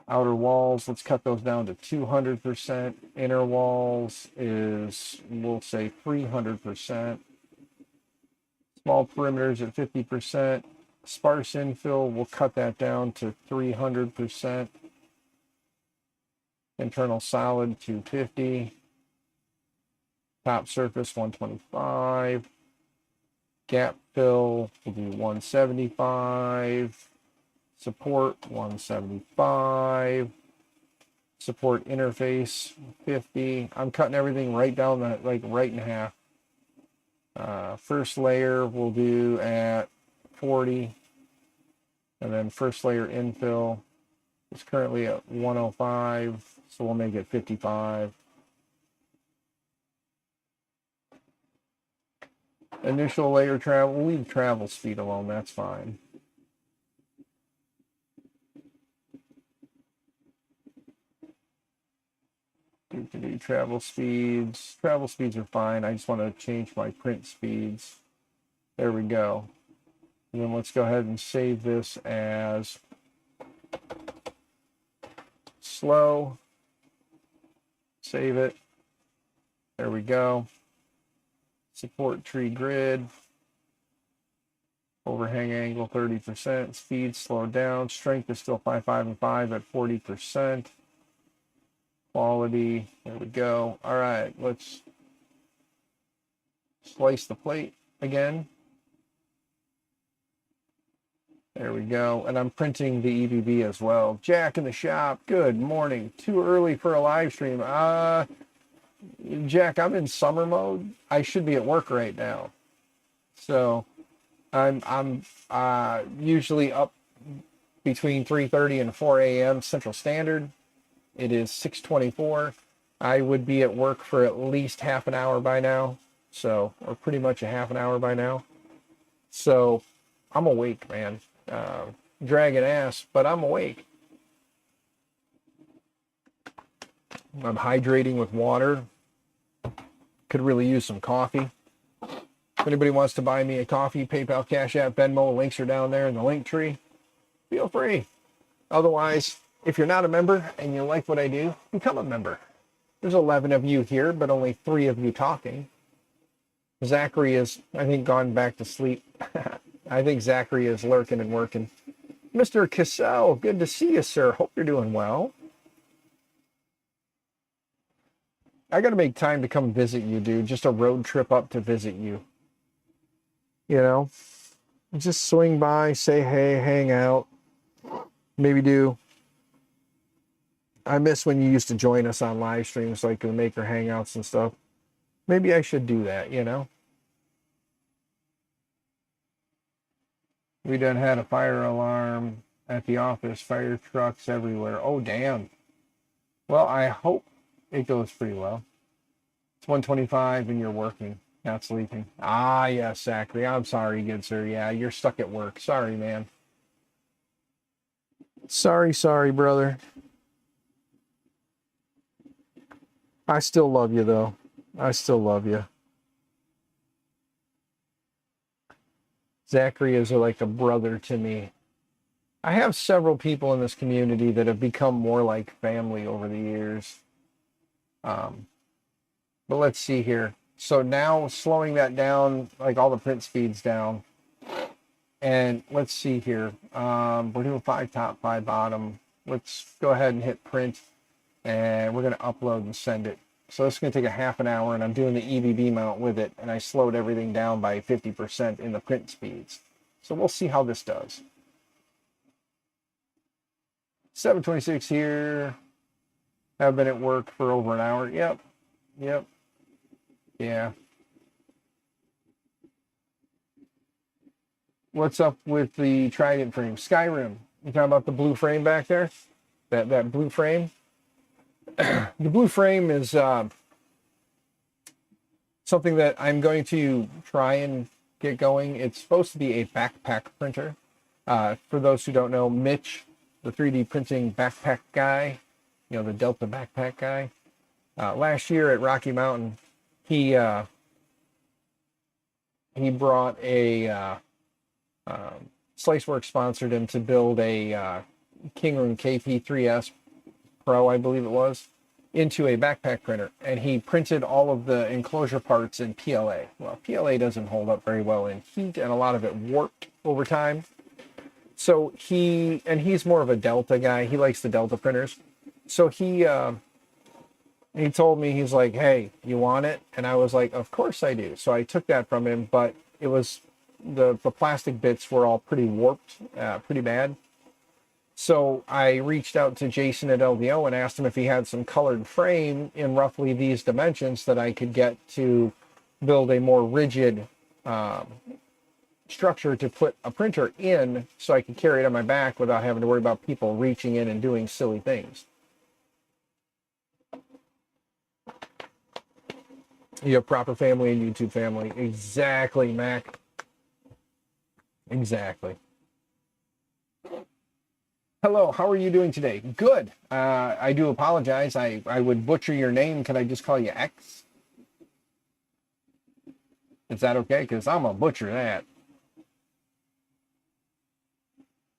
Outer walls, let's cut those down to 200%. Inner walls is, we'll say 300%. Small perimeters at 50%. Sparse infill, we'll cut that down to 300%. Internal solid 250. Top surface 125. Gap fill, we'll do 175. Support 175. Support interface 50. I'm cutting everything right down the, like right in half. First layer we'll do at 40. And then first layer infill is currently at 105. So we'll make it 55. Initial layer travel, we'll leave travel speed alone, that's fine. Do travel speeds. Travel speeds are fine. I just want to change my print speeds. There we go. And then let's go ahead and save this as slow. Save it. There we go. Support tree grid. Overhang angle 30%. Speed slowed down. Strength is still 5, 5, and 5 at 40%. Quality, there we go. All right, let's slice the plate again. There we go. And I'm printing the EBB as well. Jack in the shop, good morning. Too early for a live stream. Jack, I'm in summer mode. I should be at work right now. So I'm usually up between 3:30 and 4 a.m. Central Standard. It is 6:24. I would be at work for at least half an hour by now. So, or pretty much a half an hour by now. So, I'm awake, man. Dragging ass, but I'm awake. I'm hydrating with water. Could really use some coffee. If anybody wants to buy me a coffee, PayPal, Cash App, Venmo, links are down there in the Linktree. Feel free. Otherwise, if you're not a member and you like what I do, become a member. There's 11 of you here, but only 3 of you talking. Zachary is, I think, gone back to sleep. I think Zachary is lurking and working. Mr. Cassell, good to see you, sir. Hope you're doing well. I got to make time to come visit you, dude. Just a road trip up to visit you. You know, just swing by, say hey, hang out. Maybe do. I miss when you used to join us on live streams, like the Maker Hangouts and stuff. Maybe I should do that, you know? We done had a fire alarm at the office, fire trucks everywhere. Oh, damn. Well, I hope it goes pretty well. It's 1:25 and you're working, not sleeping. Ah, yes, Zachary. I'm sorry, good sir. Yeah, you're stuck at work. Sorry, man. Sorry, brother. I still love you, though. I still love you. Zachary is like a brother to me. I have several people in this community that have become more like family over the years. But let's see here. So now slowing that down, like all the print speeds down. And let's see here. We're doing 5 top, 5 bottom. Let's go ahead and hit print. And we're going to upload and send it. So it's going to take a half an hour, and I'm doing the EBB mount with it, and I slowed everything down by 50% in the print speeds. So we'll see how this does. 7:26 here. Have been at work for over an hour. Yep. Yeah. What's up with the Trident frame? Skyrim. You talking about the blue frame back there? That blue frame? The blue frame is something that I'm going to try and get going. It's supposed to be a backpack printer. For those who don't know, Mitch, the 3D printing backpack guy, you know, the Delta backpack guy, last year at Rocky Mountain, he he brought a Sliceworks sponsored him to build a Kingroom KP3S Pro, I believe it was, into a backpack printer, and he printed all of the enclosure parts in PLA. Well, PLA doesn't hold up very well in heat, and a lot of it warped over time. So he's more of a Delta guy. He likes the Delta printers. So he told me, he's like, hey, you want it? And I was like, of course I do. So I took that from him, but it was the plastic bits were all pretty warped, pretty bad. So I reached out to Jason at LDO and asked him if he had some colored frame in roughly these dimensions that I could get to build a more rigid structure to put a printer in, so I could carry it on my back without having to worry about people reaching in and doing silly things. You have proper family and YouTube family. Exactly, Mac. Exactly. Hello, how are you doing today? Good. I do apologize. I would butcher your name. Can I just call you X? Is that okay? Because I'm going to butcher that.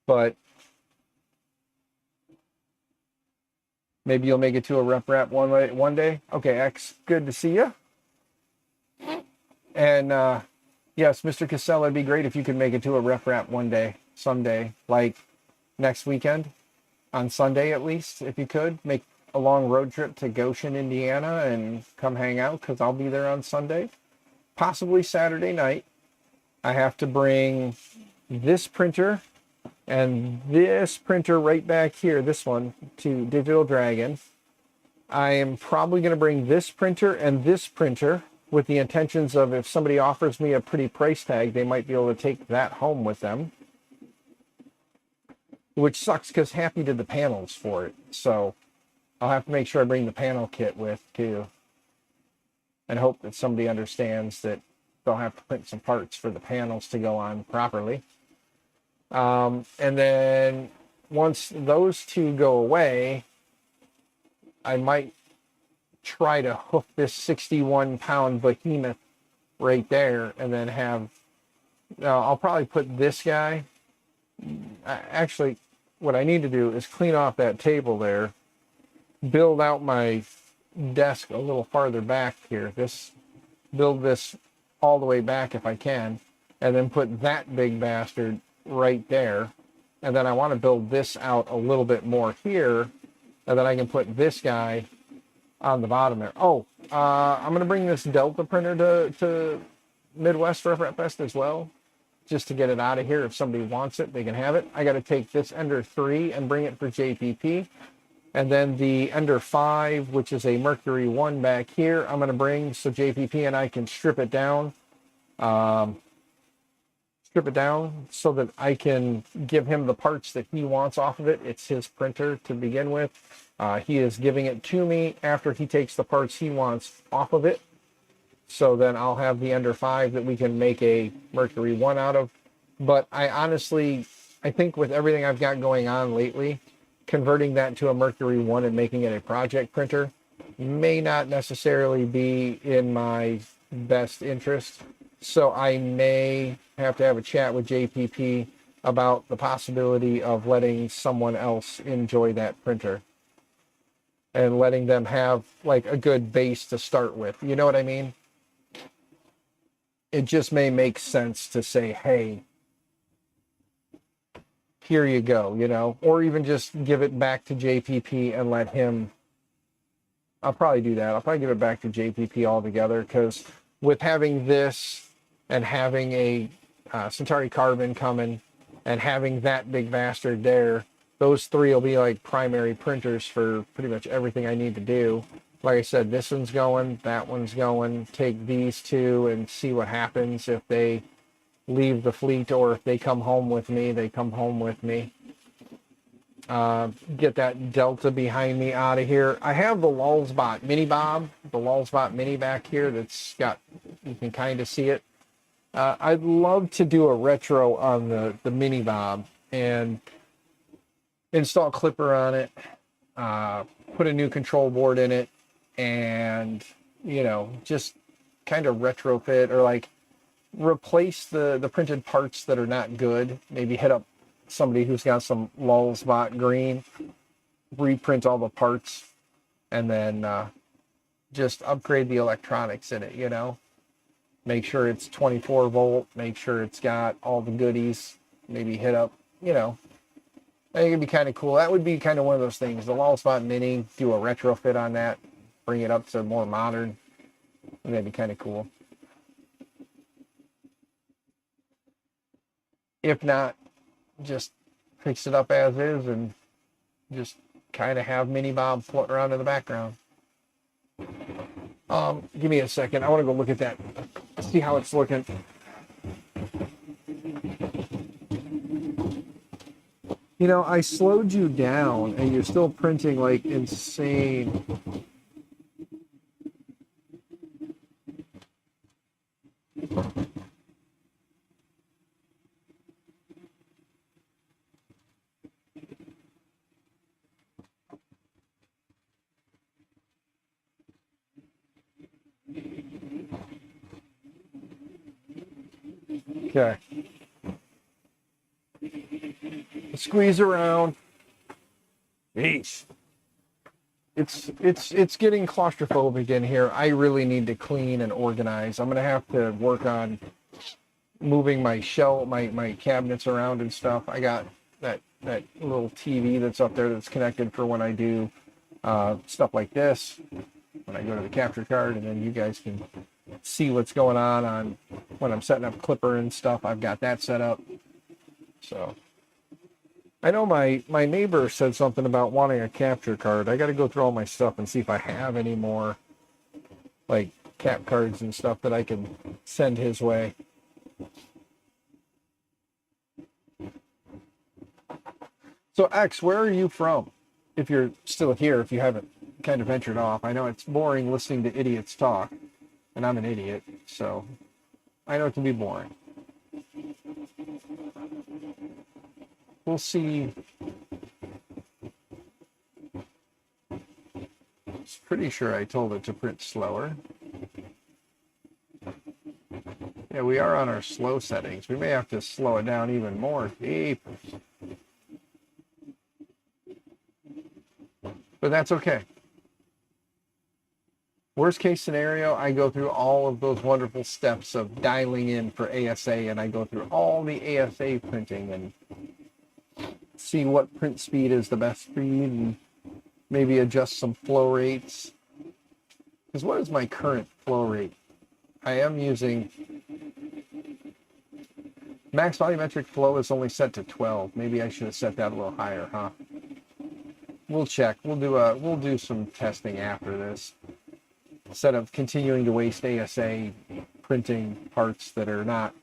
But maybe you'll make it to a rep rap one day. Okay, X, good to see you. And yes, Mr. Casella, it'd be great if you could make it to a rep rap one day, someday, like next weekend, on Sunday at least, if you could. Make a long road trip to Goshen, Indiana, and come hang out, because I'll be there on Sunday. Possibly Saturday night. I have to bring this printer and this printer right back here, this one, to Digital Dragon. I am probably going to bring this printer and this printer with the intentions of, if somebody offers me a pretty price tag, they might be able to take that home with them. Which sucks, because Happy did the panels for it. So I'll have to make sure I bring the panel kit with too. And hope that somebody understands that they'll have to print some parts for the panels to go on properly. And then once those two go away, I might try to hook this 61-pound behemoth right there, and then have, I'll probably put this guy. Actually, what I need to do is clean off that table there, build out my desk a little farther back here, build this all the way back if I can, and then put that big bastard right there. And then I want to build this out a little bit more here, and then I can put this guy on the bottom there. Oh, I'm going to bring this Delta printer to Midwest Rep Fest as well, just to get it out of here. If somebody wants it, they can have it. I got to take this Ender 3 and bring it for JPP. And then the Ender 5, which is a Mercury 1 back here, I'm going to bring so JPP and I can strip it down. So that I can give him the parts that he wants off of it. It's his printer to begin with. He is giving it to me after he takes the parts he wants off of it. So then I'll have the Ender 5 that we can make a Mercury 1 out of. But I think with everything I've got going on lately, converting that to a Mercury 1 and making it a project printer may not necessarily be in my best interest. So I may have to have a chat with JPP about the possibility of letting someone else enjoy that printer and letting them have like a good base to start with. You know what I mean? It just may make sense to say, hey, here you go, you know, or even just give it back to JPP and let him. I'll probably do that. I'll probably give it back to JPP altogether, because with having this and having a Centauri Carbon coming and having that big bastard there, those three will be like primary printers for pretty much everything I need to do. Like I said, this one's going, that one's going. Take these two and see what happens. If they leave the fleet or if they come home with me, they come home with me. Get that Delta behind me out of here. I have the Lulzbot Mini Bob, the Lulzbot Mini back here that's got, you can kind of see it. I'd love to do a retro on the Mini Bob and install Clipper on it, put a new control board in it, and, you know, just kind of retrofit, or like replace the printed parts that are not good. Maybe hit up somebody who's got some Lulzbot green, reprint all the parts, and then just upgrade the electronics in it, you know? Make sure it's 24 volt, make sure it's got all the goodies, maybe hit up, you know, I think it'd be kind of cool. That would be kind of one of those things. The Lulzbot Mini, do a retrofit on that, bring it up to more modern, and that'd be kind of cool. If not, just fix it up as is and just kind of have Mini Bob floating around in the background. Give me a second. I want to go look at that, see how it's looking. You know, I slowed you down and you're still printing like insane. Okay. Squeeze around. Yeesh. It's getting claustrophobic in here. I really need to clean and organize. I'm gonna have to work on moving my my cabinets around and stuff. I got that little TV that's up there that's connected for when I do stuff like this, when I go to the capture card, and then you guys can see what's going on when I'm setting up Clipper and stuff. I've got that set up. So I know my neighbor said something about wanting a capture card. I got to go through all my stuff and see if I have any more like cap cards and stuff that I can send his way. So X, where are you from? If you're still here, if you haven't kind of ventured off. I know it's boring listening to idiots talk, and I'm an idiot, so I know it can be boring. We'll see. I'm pretty sure I told it to print slower. Yeah, we are on our slow settings. We may have to slow it down even more. But that's okay. Worst case scenario, I go through all of those wonderful steps of dialing in for ASA, and I go through all the ASA printing and see what print speed is the best speed and maybe adjust some flow rates. Because what is my current flow rate? I am using max volumetric flow is only set to 12. Maybe I should have set that a little higher, huh? We'll check. We'll do some testing after this. Instead of continuing to waste ASA printing parts that are not,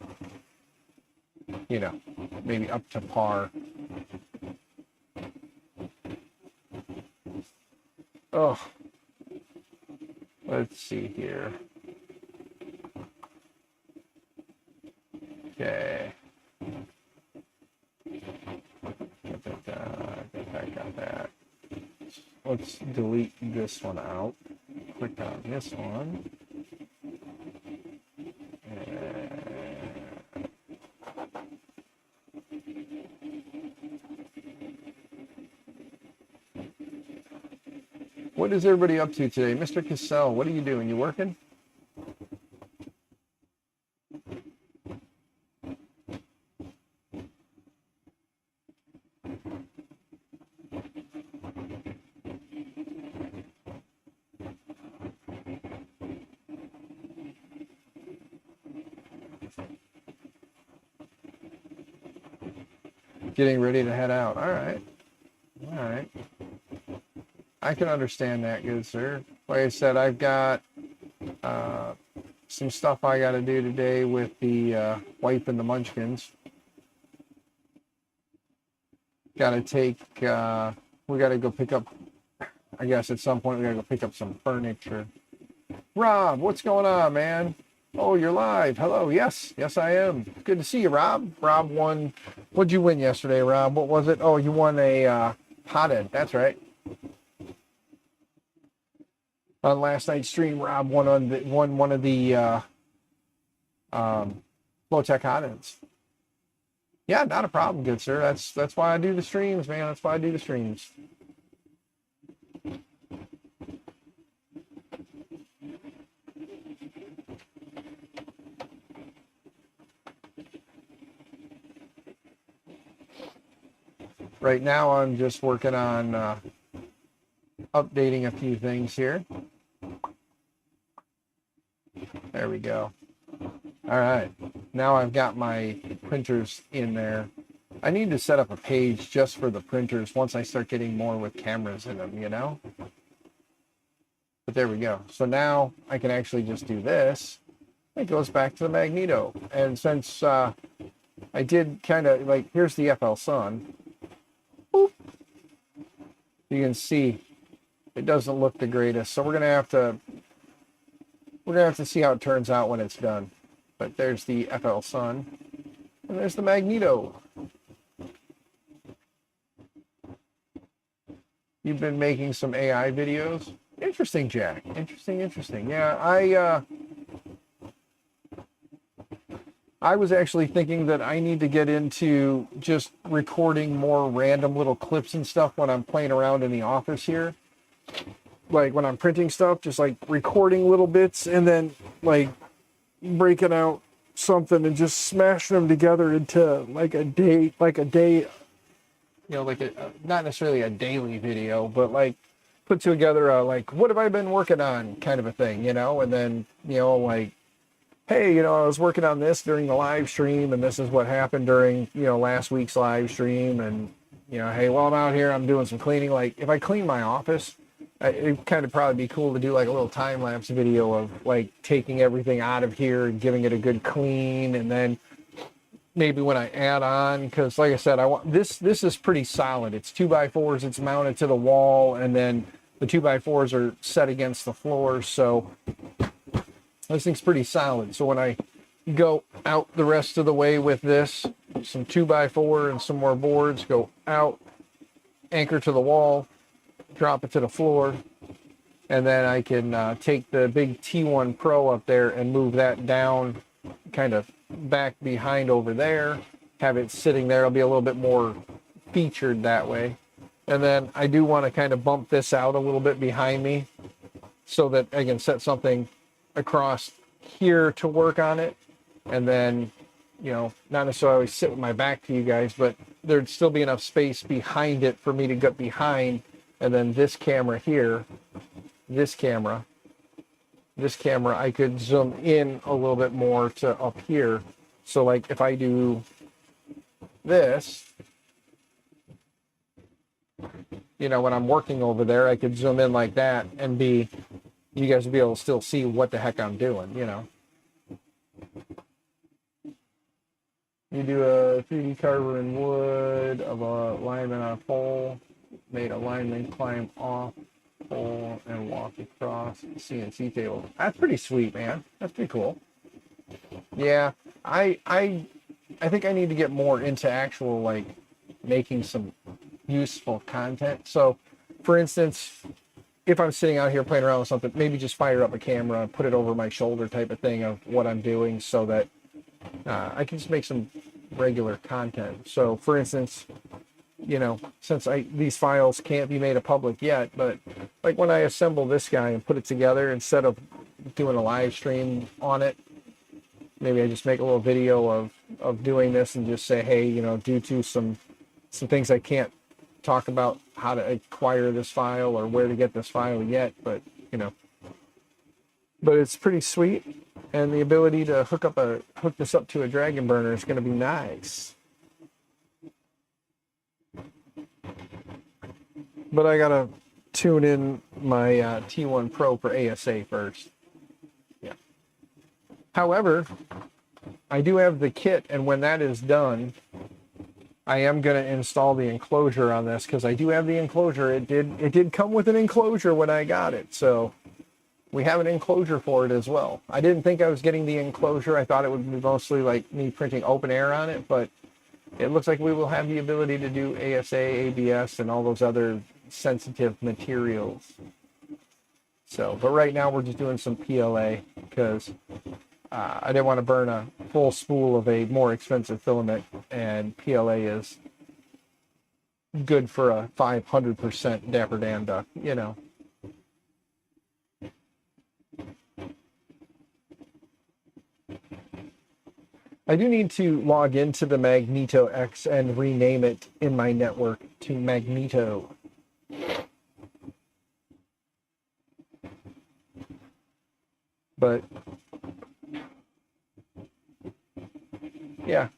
you know, maybe up to par. Oh, let's see here. Okay. Got that. Let's delete this one out. Click on this one. What is everybody up to today? Mr. Cassell, what are you doing? You working? Getting ready to head out. All right. All right. I can understand that, good sir. Like I said, I've got some stuff I got to do today with the wife and the munchkins. Got to take, we got to go pick up, I guess at some point we got to go pick up some furniture. Rob, what's going on, man? Oh, you're live. Hello. Yes, I am. Good to see you, Rob. Rob won. What'd you win yesterday, Rob? What was it? Oh, you won a hothead. That's right. On last night's stream, Rob won one of the Flowtech Hot-Ends. Yeah, not a problem, good sir. That's why I do the streams, man. That's why I do the streams. Right now, I'm just working on updating a few things here. There we go. All right. Now I've got my printers in there. I need to set up a page just for the printers once I start getting more with cameras in them, you know? But there we go. So now I can actually just do this. It goes back to the magneto. And since I did kind of like, here's the FL Sun. Boop. You can see it doesn't look the greatest. So we're gonna have to see how it turns out when it's done. But there's the FL Sun, and there's the magneto. You've been making some AI videos. Interesting, Jack. Interesting. Yeah, I was actually thinking that I need to get into just recording more random little clips and stuff when I'm playing around in the office here. Like when I'm printing stuff, just like recording little bits and then like breaking out something and just smashing them together into like a day, you know, like not necessarily a daily video, but like put together a, like, what have I been working on kind of a thing, you know? And then, you know, like, hey, you know, I was working on this during the live stream and this is what happened during, you know, last week's live stream. And, you know, hey, while I'm out here, I'm doing some cleaning. Like if I clean my office, it'd kind of probably be cool to do like a little time-lapse video of like taking everything out of here and giving it a good clean. And then maybe when I add on, because like I said, I want this is pretty solid. It's 2x4s, it's mounted to the wall, and then the 2x4s are set against the floor. So this thing's pretty solid. So when I go out the rest of the way with this, some 2x4 and some more boards, go out, anchor to the wall, drop it to the floor, and then I can take the big T1 Pro up there and move that down kind of back behind over there, have it sitting there. It'll be a little bit more featured that way. And then I do want to kind of bump this out a little bit behind me so that I can set something across here to work on it. And then, you know, not necessarily always sit with my back to you guys, but there'd still be enough space behind it for me to get behind. And then this camera here, this camera, I could zoom in a little bit more to up here. So like if I do this, you know, when I'm working over there, I could zoom in like that and you guys would be able to still see what the heck I'm doing, you know. You do a 3D carver in wood of a lineman on a pole, made a lineman climb off pole and walk across the CNC table. That's pretty sweet, man. That's pretty cool. Yeah, I think I need to get more into actual like making some useful content. So, for instance, if I'm sitting out here playing around with something, maybe just fire up a camera and put it over my shoulder type of thing of what I'm doing so that I can just make some regular content. So, for instance, you know, since these files can't be made public yet, but like when I assemble this guy and put it together, instead of doing a live stream on it, maybe I just make a little video of doing this and just say, hey, you know, due to some things I can't talk about how to acquire this file or where to get this file yet, but you know, but it's pretty sweet, and the ability to hook this up to a Dragon burner is going to be nice. But I gotta tune in my T1 Pro for ASA first. Yeah. However, I do have the kit, and when that is done, I am going to install the enclosure on this because I do have the enclosure. It did come with an enclosure when I got it, so we have an enclosure for it as well. I didn't think I was getting the enclosure. I thought it would be mostly like me printing open air on it, but it looks like we will have the ability to do ASA, ABS, and all those other sensitive materials. So, but right now we're just doing some PLA because I didn't want to burn a full spool of a more expensive filament, and PLA is good for a 500% Dapper Dan duck, you know. I do need to log into the Magneto X and rename it in my network to Magneto. But yeah,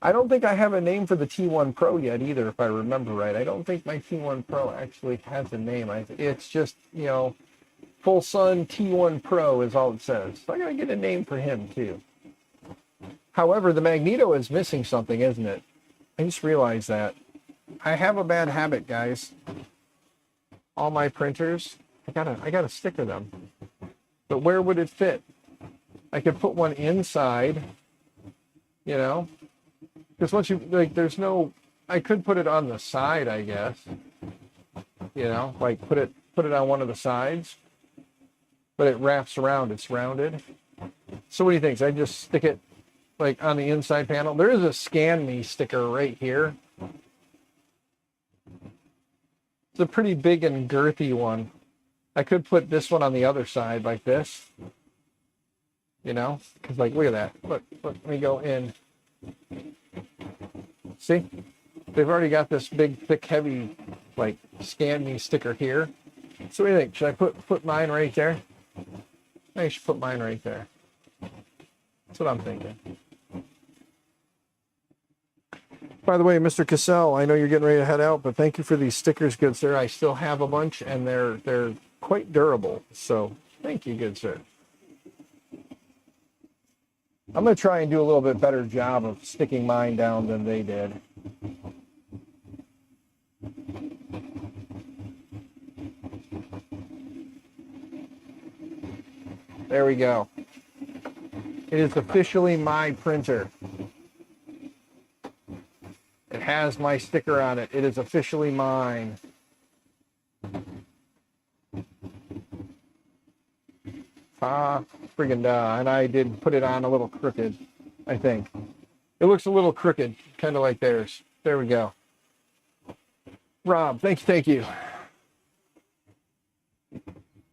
I don't think I have a name for the T1 Pro yet either, if I remember right. I don't think my T1 Pro actually has a name. It's just, you know, Full Sun T1 Pro is all it says. So I gotta get a name for him too. However, the Magneto is missing something, isn't it? I just realized that. I have a bad habit, guys. All my printers, I gotta sticker them. But where would it fit? I could put one inside, you know, because once you, like, there's no, I could put it on the side, I guess, you know, like put it on one of the sides, but it wraps around, it's rounded. So what do you think? Should I just stick it like on the inside panel? There is a Scan Me sticker right here. It's a pretty big and girthy one. I could put this one on the other side like this, you know, because like, look at that. Look, let me go in. See, they've already got this big, thick, heavy, like, Scan Me sticker here. So what do you think? Should I put mine right there? I think I should put mine right there. That's what I'm thinking. By the way, Mr. Cassell, I know you're getting ready to head out, but thank you for these stickers, good sir. I still have a bunch, and they're quite durable. So thank you, good sir. I'm going to try and do a little bit better job of sticking mine down than they did. There we go. It is officially my printer. It has my sticker on it. It is officially mine. Friggin' duh. And I did put it on a little crooked, I think. It looks a little crooked, kind of like theirs. There we go. Rob, thank you.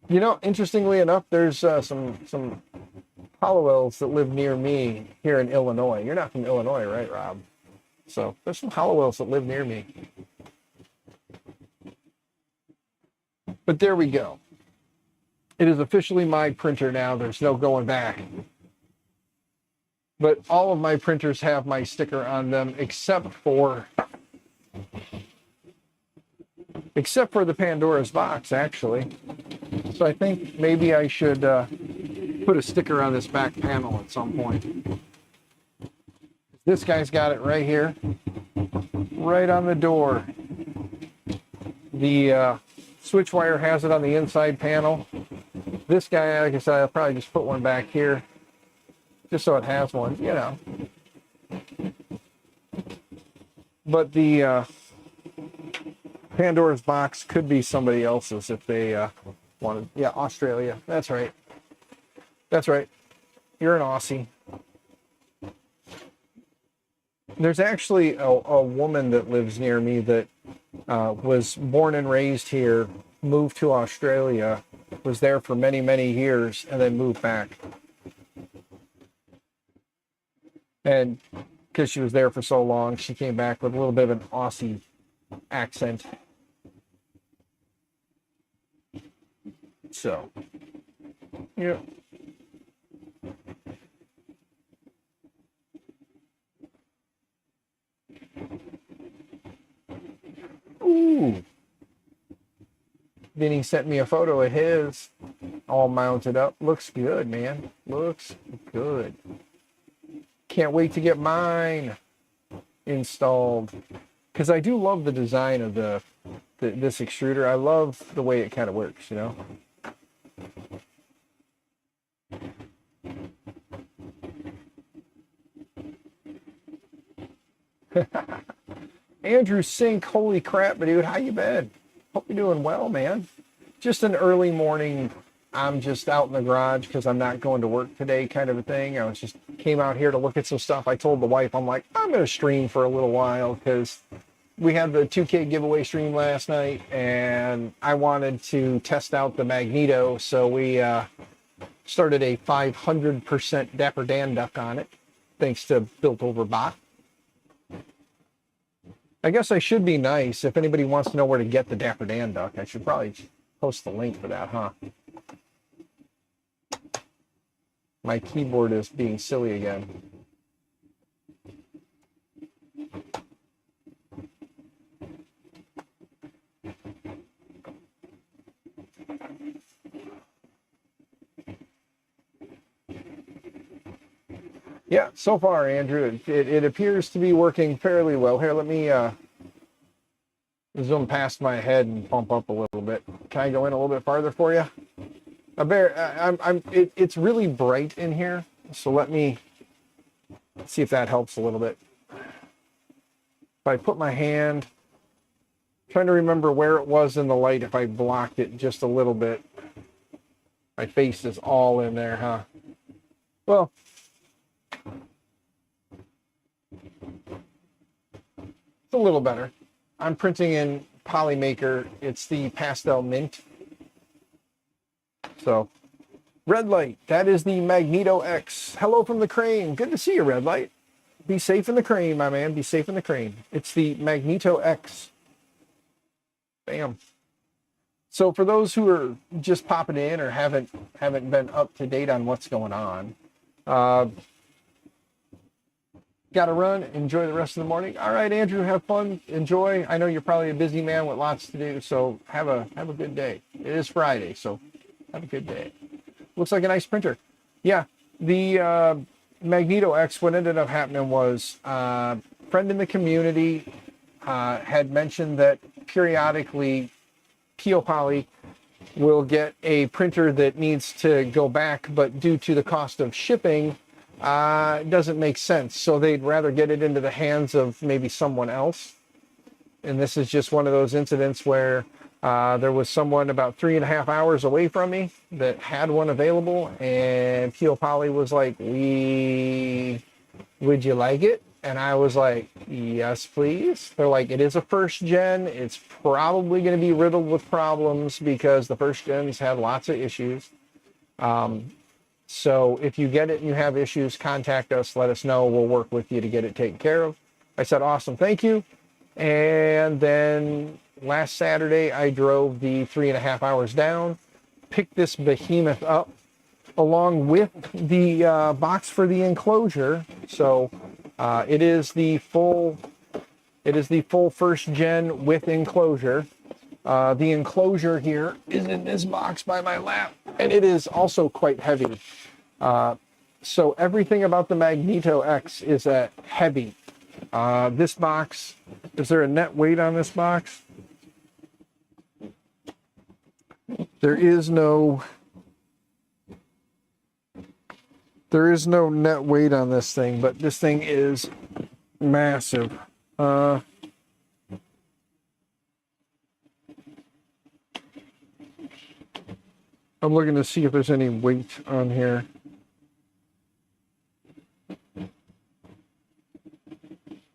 You know, interestingly enough, there's some Hollowells that live near me here in Illinois. You're not from Illinois, right, Rob? So there's some Hollowells that live near me. But there we go. It is officially my printer now. There's no going back. But all of my printers have my sticker on them except for the Pandora's box, actually. So I think maybe I should put a sticker on this back panel at some point. This guy's got it right here, right on the door. The switch wire has it on the inside panel. This guy, like I said, I'll probably just put one back here, just so it has one, you know. But the Pandora's box could be somebody else's if they wanted. Yeah, Australia. That's right. That's right. You're an Aussie. There's actually a woman that lives near me that was born and raised here, moved to Australia, was there for many, many years, and then moved back. And because she was there for so long, she came back with a little bit of an Aussie accent. So, yeah. Ooh. Then he sent me a photo of his all mounted up. Looks good, man. Looks good. Can't wait to get mine installed. Because I do love the design of this extruder. I love the way it kind of works, you know. Andrew Sink, holy crap, dude, how you been? Hope you're doing well, man. Just an early morning I'm just out in the garage because I'm not going to work today kind of a thing. I was just came out here to look at some stuff. I told the wife, I'm like, I'm going to stream for a little while because we had the 2K giveaway stream last night and I wanted to test out the Magneto. So we started a 500% Dapper Dan duck on it, thanks to Built Over Bot. I guess I should be nice. If anybody wants to know where to get the Dapper Dan duck, I should probably post the link for that, huh? My keyboard is being silly again. Yeah, so far, Andrew, it appears to be working fairly well. Here, let me zoom past my head and bump up a little bit. Can I go in a little bit farther for you? It's really bright in here, so let me see if that helps a little bit. If I put my hand, trying to remember where it was in the light, if I blocked it just a little bit. My face is all in there, huh? Well, it's a little better. I'm printing in Polymaker. It's the Pastel Mint. So, Red Light, that is the Magneto X. Hello from the crane. Good to see you, Red Light. Be safe in the crane, my man. Be safe in the crane. It's the Magneto X. Bam. So for those who are just popping in or haven't been up to date on what's going on, got to run. Enjoy the rest of the morning. All right, Andrew, have fun. Enjoy. I know you're probably a busy man with lots to do, so have a good day. It is Friday, so have a good day. Looks like a nice printer. Yeah, the Magneto X, what ended up happening was a friend in the community had mentioned that periodically Poly will get a printer that needs to go back, but due to the cost of shipping, it doesn't make sense. So they'd rather get it into the hands of maybe someone else. And this is just one of those incidents where there was someone about 3.5 hours away from me that had one available, and Poly was like, would you like it? And I was like, yes, please. They're like, it is a first gen. It's probably going to be riddled with problems because the first gens had lots of issues. So if you get it and you have issues, contact us. Let us know. We'll work with you to get it taken care of. I said, awesome. Thank you. And then last Saturday, I drove the 3.5 hours down, picked this behemoth up along with the box for the enclosure. So it is the full first gen with enclosure. The enclosure here is in this box by my lap, and it is also quite heavy. So everything about the Magneto X is heavy. This box, is there a net weight on this box? There is no net weight on this thing, but this thing is massive. I'm looking to see if there's any weight on here.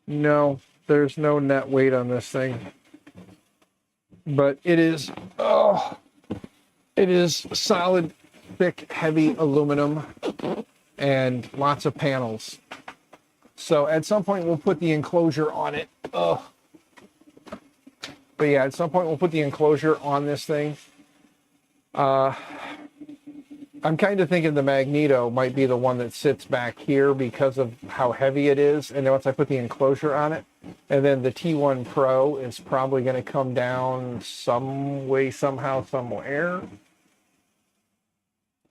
No, there's no net weight on this thing. But it is solid, thick, heavy aluminum and lots of panels. So at some point we'll put the enclosure on it. But yeah, at some point we'll put the enclosure on this thing. I'm kind of thinking the Magneto might be the one that sits back here because of how heavy it is. And then once I put the enclosure on it, and then the T1 Pro is probably going to come down some way, somehow, somewhere.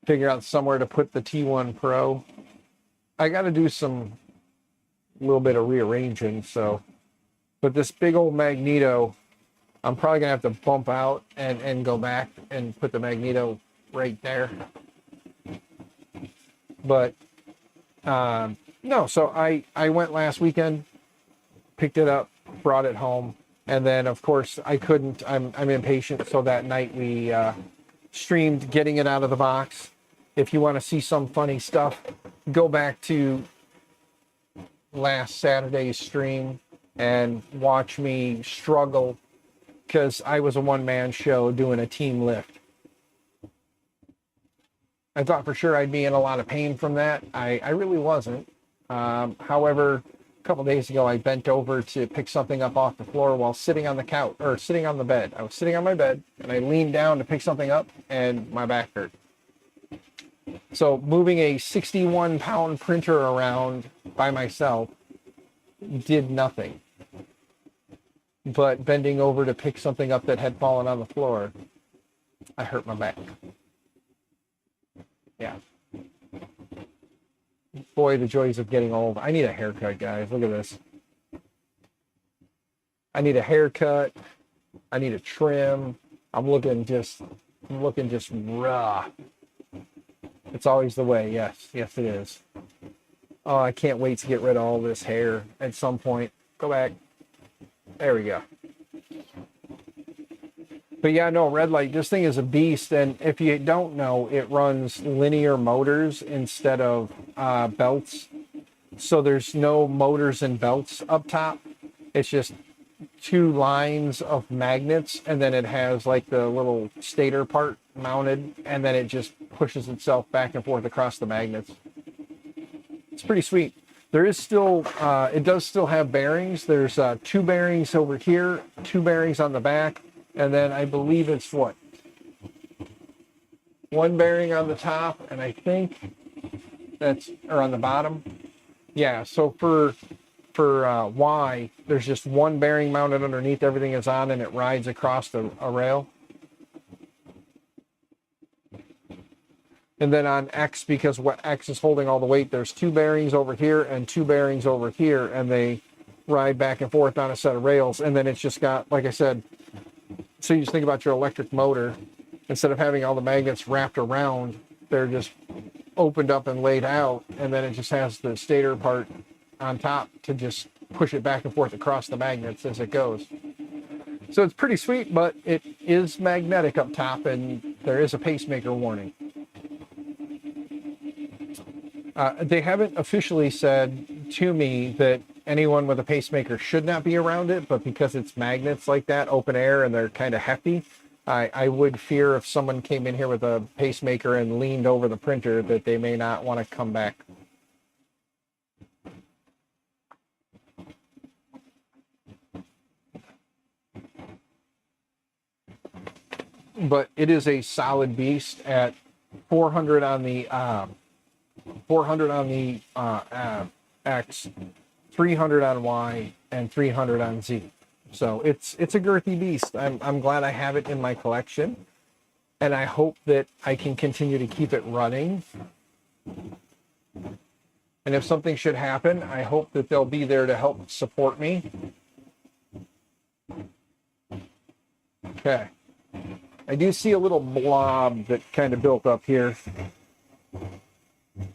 Figure out somewhere to put the T1 Pro. I got to do a little bit of rearranging. So, but this big old Magneto, I'm probably going to have to bump out and go back and put the Magneto right there. But no, so I went last weekend, picked it up, brought it home, and then of course I couldn't. I'm impatient, so that night we streamed getting it out of the box. If you want to see some funny stuff, go back to last Saturday's stream and watch me struggle because I was a one-man show doing a team lift. I thought for sure I'd be in a lot of pain from that. I really wasn't. However, a couple days ago, I bent over to pick something up off the floor while sitting on the couch, or sitting on the bed. I was sitting on my bed, and I leaned down to pick something up, and my back hurt. So moving a 61-pound printer around by myself did nothing. But bending over to pick something up that had fallen on the floor, I hurt my back. Yeah. Boy, the joys of getting old. I need a haircut, guys. Look at this. I need a haircut. I need a trim. I'm looking just raw. It's always the way. Yes, it is. Oh, I can't wait to get rid of all this hair at some point. Go back. There we go. But yeah, no, red light, this thing is a beast. And if you don't know, it runs linear motors instead of belts. So there's no motors and belts up top. It's just two lines of magnets. And then it has like the little stator part mounted. And then it just pushes itself back and forth across the magnets. It's pretty sweet. There is still, it does still have bearings. There's 2 bearings over here, 2 bearings on the back. And then I believe it's what? 1 bearing on the top, and I think that's, or on the bottom. Yeah, so for Y, there's just 1 bearing mounted underneath, everything is on, and it rides across a rail. And then on X, because what X is holding all the weight, there's 2 bearings over here and 2 bearings over here, and they ride back and forth on a set of rails. And then it's just got, like I said, so you just think about your electric motor. Instead of having all the magnets wrapped around, they're just opened up and laid out, and then it just has the stator part on top to just push it back and forth across the magnets as it goes. So it's pretty sweet, but it is magnetic up top, and there is a pacemaker warning. They haven't officially said to me that anyone with a pacemaker should not be around it, but because it's magnets like that, open air, and they're kind of hefty, I would fear if someone came in here with a pacemaker and leaned over the printer that they may not want to come back. But it is a solid beast at 400 on the 400 on the X, 300 on Y, and 300 on Z. So it's a girthy beast. I'm glad I have it in my collection, and I hope that I can continue to keep it running. And if something should happen, I hope that they'll be there to help support me. Okay. I do see a little blob that kind of built up here.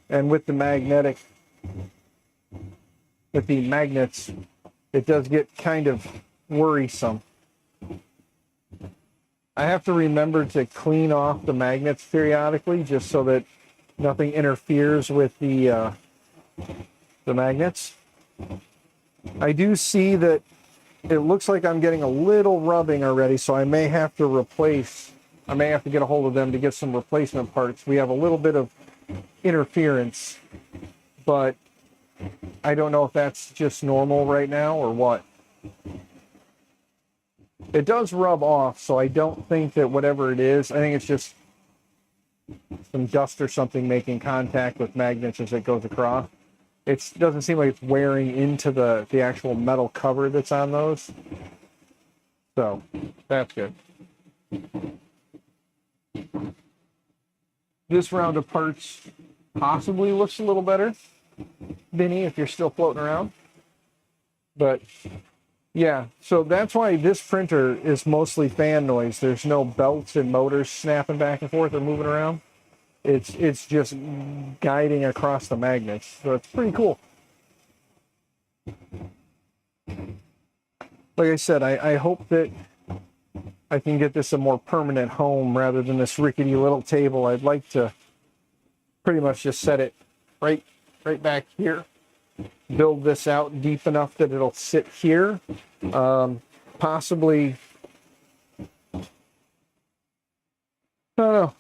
And with the magnets, it does get kind of worrisome. I have to remember to clean off the magnets periodically just so that nothing interferes with the magnets. I do see that it looks like I'm getting a little rubbing already, so I may have to get a hold of them to get some replacement parts. We have a little bit of interference, but I don't know if that's just normal right now or what. It does rub off, so I don't think that whatever it is, I think it's just some dust or something making contact with magnets as it goes across. It doesn't seem like it's wearing into the actual metal cover that's on those. So, that's good. This round of parts possibly looks a little better, Vinny, if you're still floating around. But, yeah, so that's why this printer is mostly fan noise. There's no belts and motors snapping back and forth or moving around. It's just guiding across the magnets. So it's pretty cool. Like I said, I hope that I can get this a more permanent home rather than this rickety little table. I'd like to pretty much just set it right back here. Build this out deep enough that it'll sit here. Possibly, I don't know,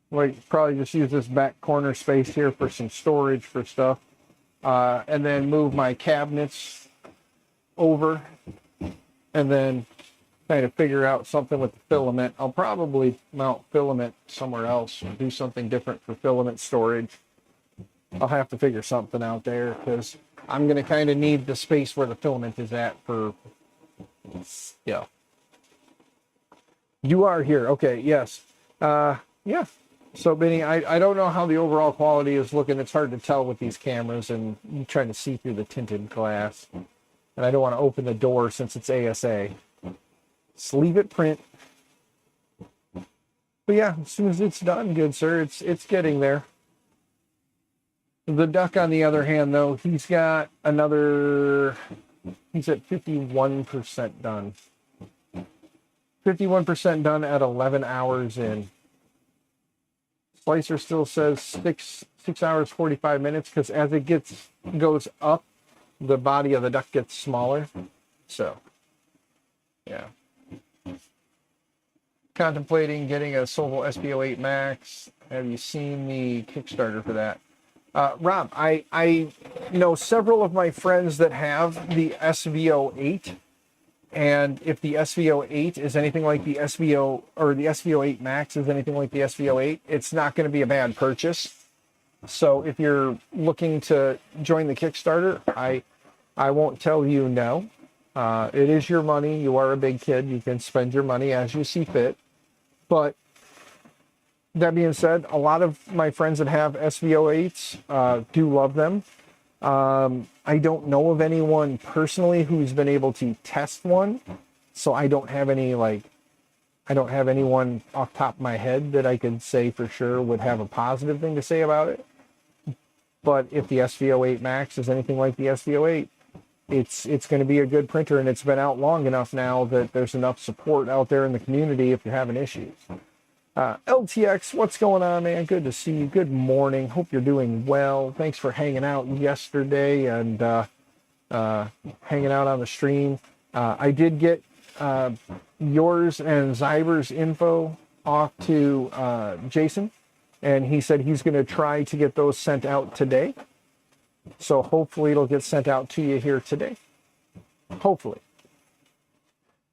like probably just use this back corner space here for some storage for stuff. And then move my cabinets over and then kind of figure out something with the filament. I'll probably mount filament somewhere else or do something different for filament storage. I'll have to figure something out there because I'm going to kind of need the space where the filament is at for, yeah. You are here. Okay, yes. Yeah. So, Benny, I don't know how the overall quality is looking. It's hard to tell with these cameras and trying to see through the tinted glass. And I don't want to open the door since it's ASA. Just leave it print. But yeah, as soon as it's done, good sir, it's getting there. The duck, on the other hand, though, he's got another, he's at 51% done. 51% done at 11 hours in. Slicer still says 6 hours 45 minutes because as it goes up, the body of the duck gets smaller. So, yeah. Contemplating getting a Solvo SB08 Max. Have you seen the Kickstarter for that? Rob, I know several of my friends that have the SV08, and if the SV08 is anything like the SVO, or the SV08 Max is anything like the SV08, it's not going to be a bad purchase. So if you're looking to join the Kickstarter, I won't tell you no. It is your money. You are a big kid. You can spend your money as you see fit. But that being said, a lot of my friends that have SV08s do love them. I don't know of anyone personally who's been able to test one, so I don't have anyone off the top of my head that I could say for sure would have a positive thing to say about it. But if the SV08 Max is anything like the SV08, it's going to be a good printer, and it's been out long enough now that there's enough support out there in the community if you're having issues. LTX, what's going on, man? Good to see you. Good morning. Hope you're doing well. Thanks for hanging out yesterday and hanging out on the stream. I did get yours and Zyber's info off to Jason, and he said he's going to try to get those sent out today. So hopefully it'll get sent out to you here today. Hopefully.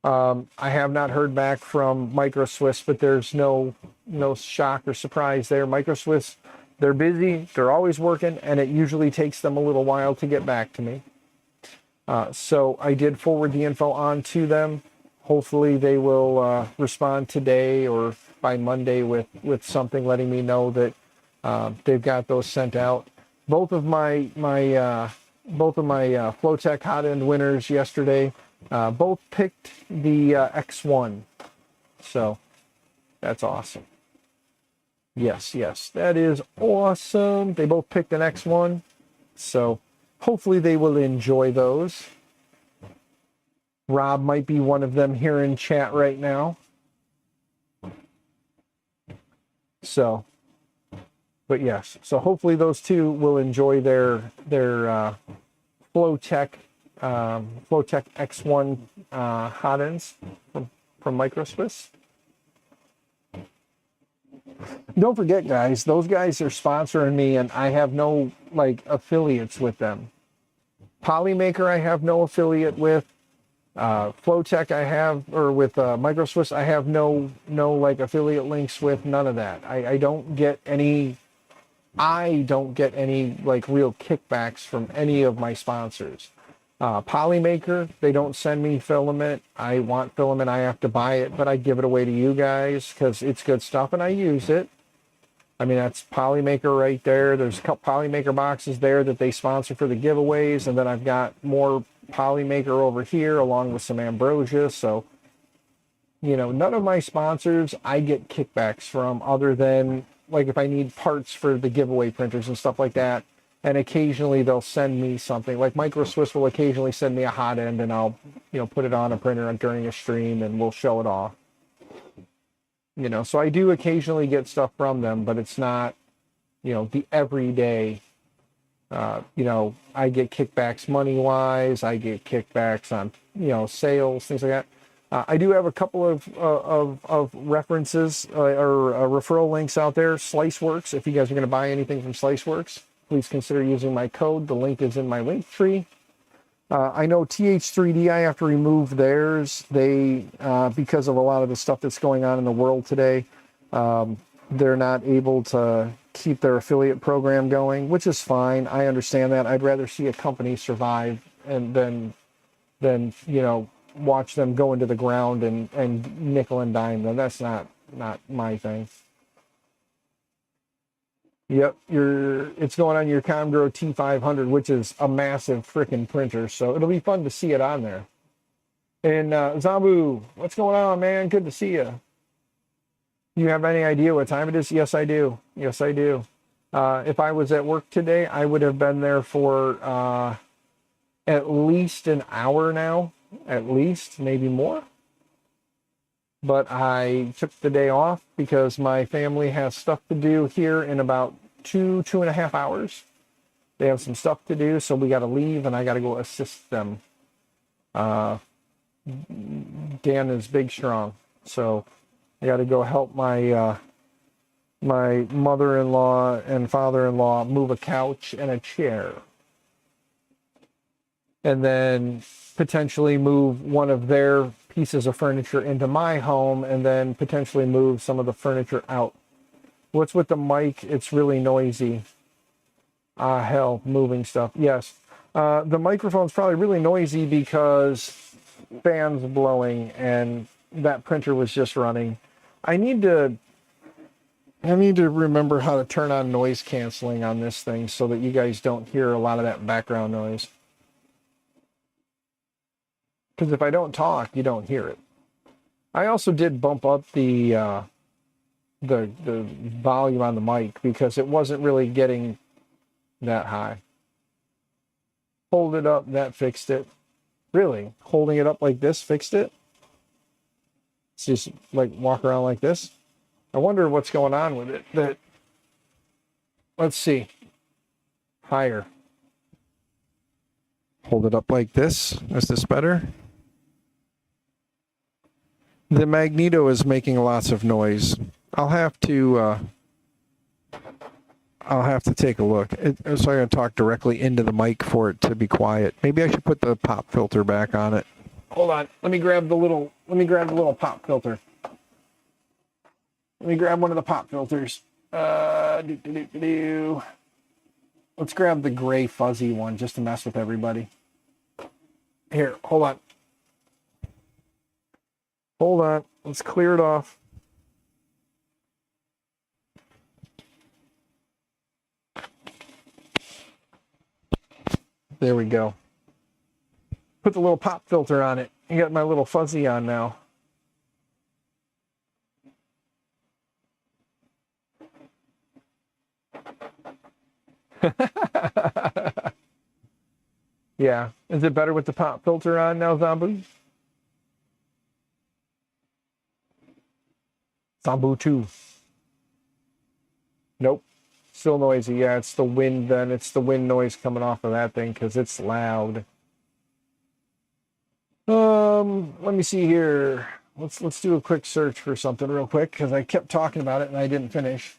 I have not heard back from MicroSwiss, but there's no shock or surprise there. MicroSwiss, they're busy, they're always working, and it usually takes them a little while to get back to me. So I did forward the info on to them. Hopefully they will respond today or by Monday with something letting me know that they've got those sent out. Both of my Flowtech hot end winners yesterday both picked the X1, so that's awesome. Yes, that is awesome. They both picked an X1, so hopefully they will enjoy those. Rob might be one of them here in chat right now. So, but yes, so hopefully those two will enjoy their Flowtech X1 hot ends from MicroSwiss. Don't forget, guys, those guys are sponsoring me, and I have no affiliates with them. Polymaker, I have no affiliate with. Flowtech, I have, or with MicroSwiss, I have no affiliate links with. None of that. I don't get any real kickbacks from any of my sponsors. Polymaker, they don't send me filament. I want filament, I have to buy it, but I give it away to you guys because it's good stuff and I use it. I mean, that's Polymaker right there. There's a couple Polymaker boxes there that they sponsor for the giveaways, and then I've got more Polymaker over here along with some Ambrosia. So, none of my sponsors I get kickbacks from, other than if I need parts for the giveaway printers and stuff like that. and occasionally they'll send me something. Like Micro Swiss will occasionally send me a hot end, and I'll, put it on a printer during a stream, and we'll show it off. So I do occasionally get stuff from them, but it's not, the everyday. I get kickbacks money-wise. I get kickbacks on, sales, things like that. I do have a couple of references or referral links out there. SliceWorks, if you guys are going to buy anything from SliceWorks, please consider using my code. The link is in my Linktree. I know TH3D, I have to remove theirs. They, because of a lot of the stuff that's going on in the world today, they're not able to keep their affiliate program going, which is fine. I understand that. I'd rather see a company survive and than watch them go into the ground and nickel and dime them. That's not my thing. Yep, it's going on your Comgrow T500, which is a massive freaking printer, so it'll be fun to see it on there. And Zambu, what's going on, man? Good to see you. You have any idea what time it is? Yes, I do. Yes, I do. If I was at work today, I would have been there for at least an hour now. At least, maybe more. But I took the day off because my family has stuff to do here in about 2.5 hours. They have some stuff to do, so we got to leave, and I got to go assist them. Dan is big, strong, so I got to go help my my mother-in-law and father-in-law move a couch and a chair, and then potentially move one of their pieces of furniture into my home, and then potentially move some of the furniture out. What's with the mic? It's really noisy. Hell, moving stuff. Yes. The microphone's probably really noisy because fans blowing and that printer was just running. I need to remember how to turn on noise canceling on this thing so that you guys don't hear a lot of that background noise. Because if I don't talk, you don't hear it. I also did bump up the volume on the mic because it wasn't really getting that high. Hold it up, that fixed it. Really? Holding it up like this fixed it? It's just like walk around like this. I wonder what's going on with it. Let's see. Higher. Hold it up like this. Is this better? The magneto is making lots of noise. I'll have to take a look. So I'm going to talk directly into the mic for it to be quiet. Maybe I should put the pop filter back on it. Hold on. Let me grab the little pop filter. Let me grab one of the pop filters. Let's grab the gray fuzzy one just to mess with everybody. Here, hold on. Hold on. Let's clear it off. There we go. Put the little pop filter on it. I got my little fuzzy on now. Yeah. Is it better with the pop filter on now, Zambu? Zambu 2. Nope. Still noisy. Yeah, it's the wind then. It's the wind noise coming off of that thing because it's loud. Let me see here. Let's do a quick search for something real quick because I kept talking about it and I didn't finish.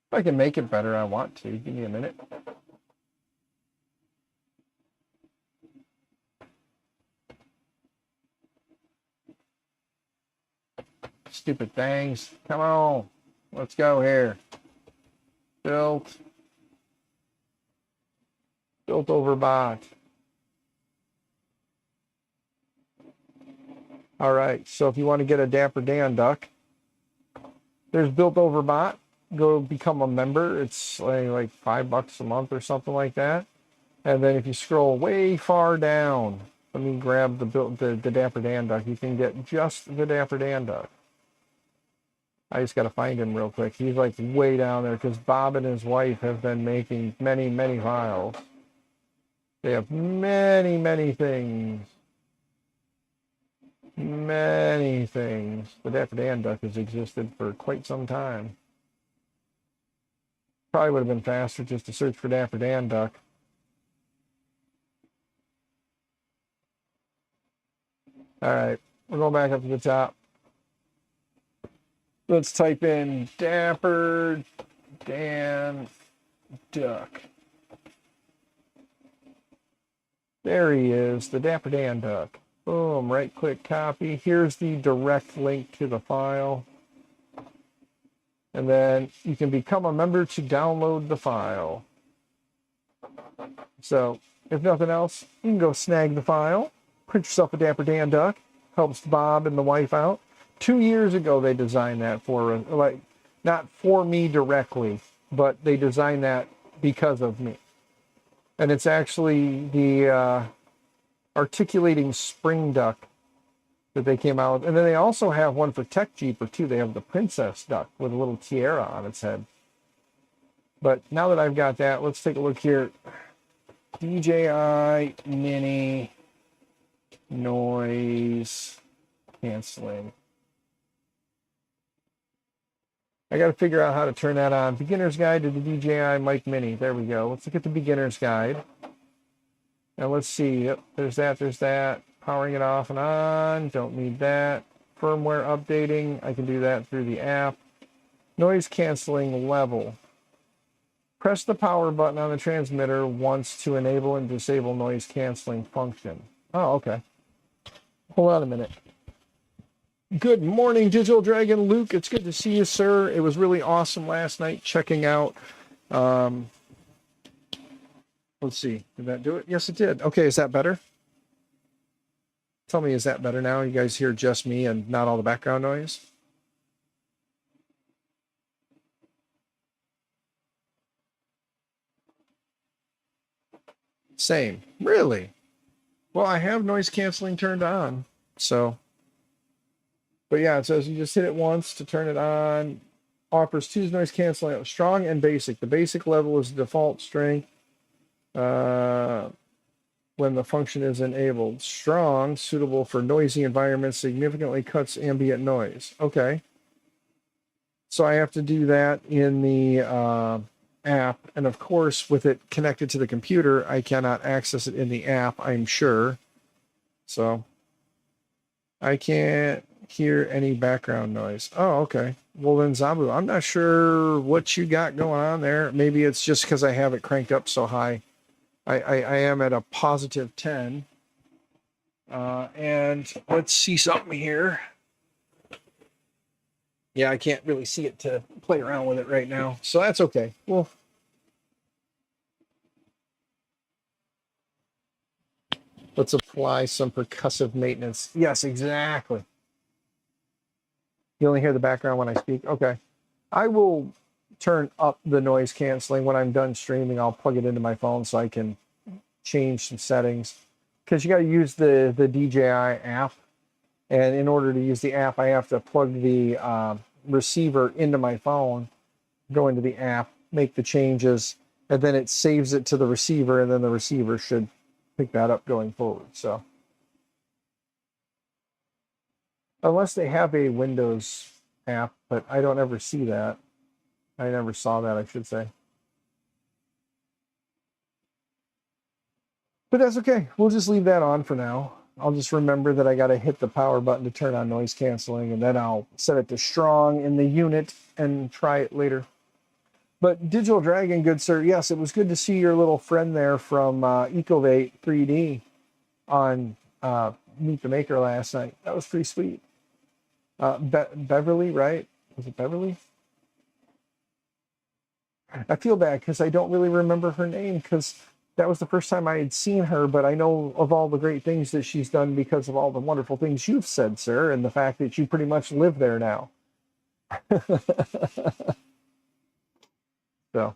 If I can make it better, I want to. Give me a minute. Stupid things. Come on. Let's go here. Built over bot. All right. So if you want to get a Dapper Dan duck, there's built over bot. Go become a member. It's like $5 a month or something like that. And then if you scroll way far down, let me grab the Dapper Dan duck. You can get just the Dapper Dan duck. I just got to find him real quick. He's like way down there because Bob and his wife have been making many, many files. They have many, many things. Many things. The Dapper Dan duck has existed for quite some time. Probably would have been faster just to search for Dapper Dan duck. All right, we're going back up to the top. Let's type in Dapper Dan duck. There he is, the Dapper Dan duck. Boom, right click copy. Here's the direct link to the file. And then you can become a member to download the file. So if nothing else, you can go snag the file, print yourself a Dapper Dan duck. Helps Bob and the wife out. 2 years ago they designed that for, like, not for me directly, but they designed that because of me. And it's actually the articulating spring duck that they came out with. And then they also have one for Tech Jeeper too. They have the princess duck with a little tiara on its head. But now that I've got that, let's take a look here. DJI Mini noise canceling. I got to figure out how to turn that on. Beginner's Guide to the DJI Mic Mini. There we go. Let's look at the beginner's guide. Now let's see. Yep, there's that. Powering it off and on. Don't need that. Firmware updating. I can do that through the app. Noise canceling level. Press the power button on the transmitter once to enable and disable noise canceling function. Oh, okay. Hold on a minute. Good morning, Digital Dragon Luke. It's good to see you, sir. It was really awesome last night checking out. Let's see. Did that do it? Yes, it did. Okay, is that better? Tell me, is that better now? You guys hear just me and not all the background noise? Same. Really? Well, I have noise canceling turned on, so. But yeah, it says you just hit it once to turn it on. Offers two noise canceling, strong and basic. The basic level is default strength when the function is enabled. Strong, suitable for noisy environments, significantly cuts ambient noise. Okay. So I have to do that in the app. And of course, with it connected to the computer, I cannot access it in the app, I'm sure. So I can't hear any background noise. Oh, okay. Well then, Zabu, I'm not sure what you got going on there. Maybe it's just because I have it cranked up so high. I am at a positive 10. And let's see something here. Yeah, I can't really see it to play around with it right now. So that's okay. Well, let's apply some percussive maintenance. Yes, exactly. You only hear the background when I speak? Okay. I will turn up the noise canceling when I'm done streaming. I'll plug it into my phone so I can change some settings. Because you got to use the DJI app. And in order to use the app, I have to plug the receiver into my phone, go into the app, make the changes, and then it saves it to the receiver, and then the receiver should pick that up going forward. So unless they have a Windows app, but I don't ever see that. I never saw that, I should say. But that's okay. We'll just leave that on for now. I'll just remember that I got to hit the power button to turn on noise canceling, and then I'll set it to strong in the unit and try it later. But Digital Dragon, good sir, yes, it was good to see your little friend there from Ecovate 3D on Meet the Maker last night. That was pretty sweet. Beverly, right? Was it Beverly? I feel bad because I don't really remember her name because that was the first time I had seen her, but I know of all the great things that she's done because of all the wonderful things you've said, sir, and the fact that you pretty much live there now. So.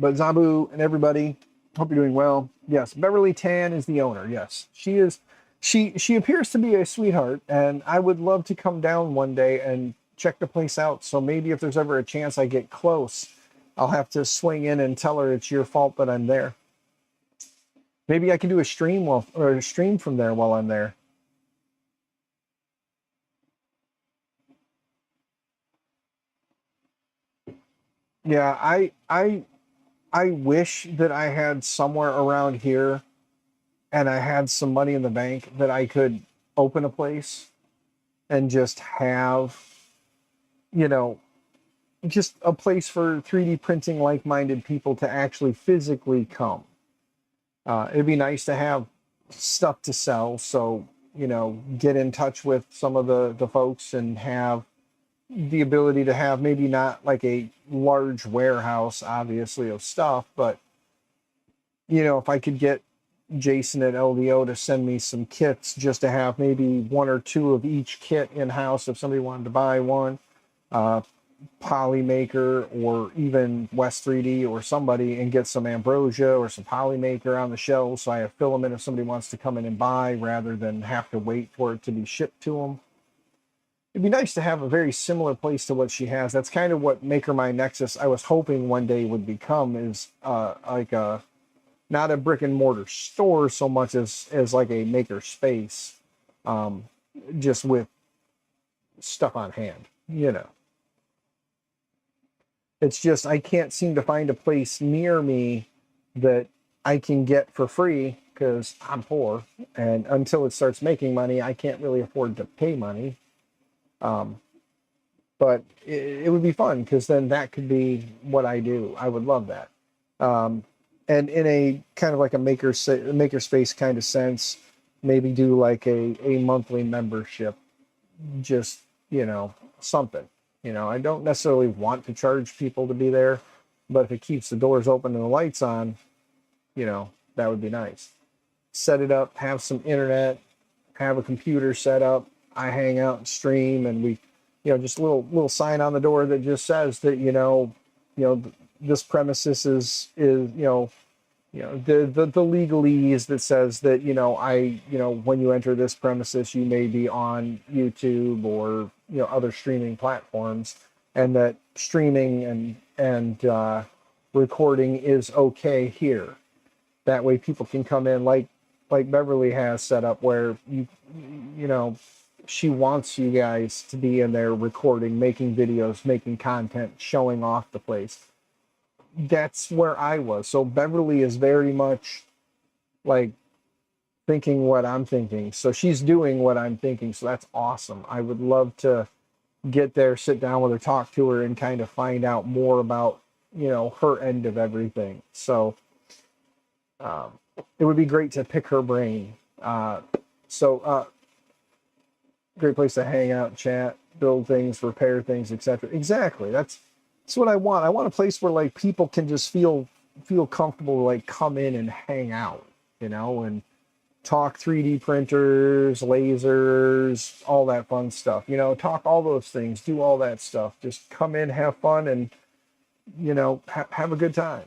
But Zabu and everybody, hope you're doing well. Yes, Beverly Tan is the owner. Yes, she is. She appears to be a sweetheart, and I would love to come down one day and check the place out. So maybe if there's ever a chance I get close, I'll have to swing in and tell her it's your fault that I'm there. Maybe I can do a stream from there while I'm there. Yeah, I wish that I had somewhere around here and I had some money in the bank that I could open a place and just have, you know, just a place for 3D printing like-minded people to actually physically come. It'd be nice to have stuff to sell, so, get in touch with some of the folks and have the ability to have maybe not like a large warehouse, obviously, of stuff, but, if I could get Jason at LDO to send me some kits just to have maybe one or two of each kit in-house if somebody wanted to buy one. Polymaker or even West 3D or somebody, and get some Ambrosia or some Polymaker on the shelves so I have filament if somebody wants to come in and buy rather than have to wait for it to be shipped to them. It'd be nice to have a very similar place to what she has. That's kind of what Maker My Nexus I was hoping one day would become, is like a not a brick and mortar store so much as like a maker space, just with stuff on hand. It's just I can't seem to find a place near me that I can get for free because I'm poor, and until it starts making money, I can't really afford to pay money. But it would be fun because then that could be what I do. I would love that. And in a kind of like a maker space kind of sense, maybe do like a monthly membership, just, something. I don't necessarily want to charge people to be there, but if it keeps the doors open and the lights on, that would be nice. Set it up, have some internet, have a computer set up. I hang out and stream, and we, just a little sign on the door that just says that, this premises is the legalese that says that, when you enter this premises, you may be on YouTube or, other streaming platforms, and that streaming and recording is okay here. That way people can come in like Beverly has set up, where she wants you guys to be in there recording, making videos, making content, showing off the place. That's where I was. So Beverly is very much like thinking what I'm thinking. So she's doing what I'm thinking. So that's awesome. I would love to get there, sit down with her, talk to her, and kind of find out more about, her end of everything. So it would be great to pick her brain. Great place to hang out, chat, build things, repair things, etc. Exactly. That's what I want. I want a place where like people can just feel comfortable to like come in and hang out, and talk 3D printers, lasers, all that fun stuff. Talk all those things, do all that stuff. Just come in, have fun, and have a good time.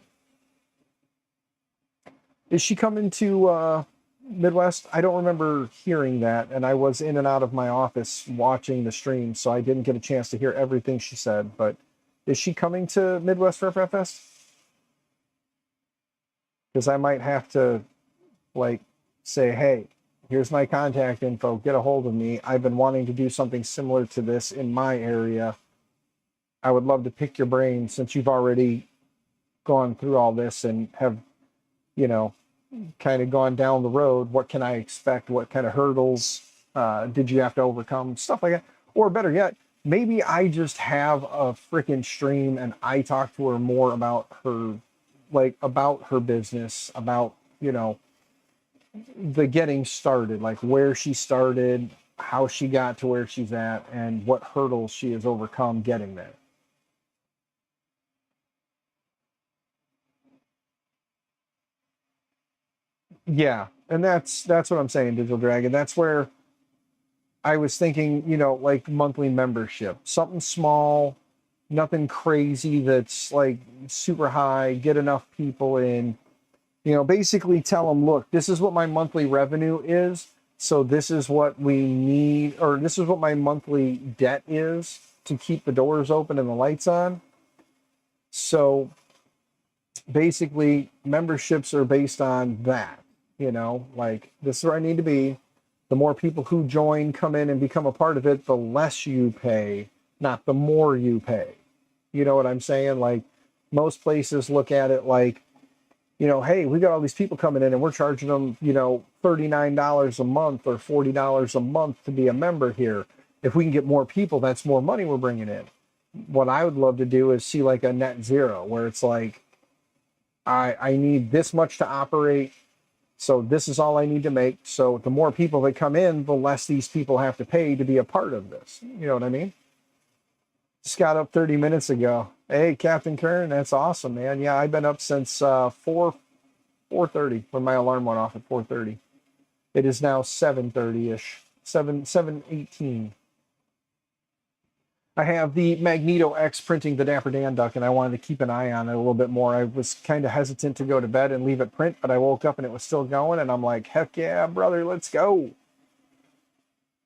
Is she coming to Midwest? I don't remember hearing that, and I was in and out of my office watching the stream, so I didn't get a chance to hear everything she said. But is she coming to Midwest for FFest? Because I might have to, like, say, hey, here's my contact info. Get a hold of me. I've been wanting to do something similar to this in my area. I would love to pick your brain since you've already gone through all this and have, kind of gone down the road. What can I expect? What kind of hurdles did you have to overcome? Stuff like that. Or better yet, maybe I just have a freaking stream and I talk to her more about her, about her business, about, the getting started, like where she started, how she got to where she's at, and what hurdles she has overcome getting there. Yeah, and that's what I'm saying, Digital Dragon. That's where I was thinking, like monthly membership, something small, Nothing crazy that's like super high. Get enough people in. Basically tell them, look, this is what my monthly revenue is. So this is what we need, or this is what my monthly debt is to keep the doors open and the lights on. So basically, memberships are based on that. Like, this is where I need to be. The more people who join, come in and become a part of it, the less you pay, not the more you pay. You know what I'm saying? Like, most places look at it like, hey, we got all these people coming in and we're charging them, $39 a month or $40 a month to be a member here. If we can get more people, that's more money we're bringing in. What I would love to do is see like a net zero where it's like, I need this much to operate. So this is all I need to make. So the more people that come in, the less these people have to pay to be a part of this. You know what I mean? Just got up 30 minutes ago. Hey, Captain Kern, that's awesome, man. Yeah, I've been up since 4:30 when my alarm went off at 4:30. It is now 7:30-ish, 7:18. I have the Magneto X printing the Dapper Dan duck, and I wanted to keep an eye on it a little bit more. I was kind of hesitant to go to bed and leave it print, but I woke up and it was still going, and I'm like, heck yeah, brother, let's go.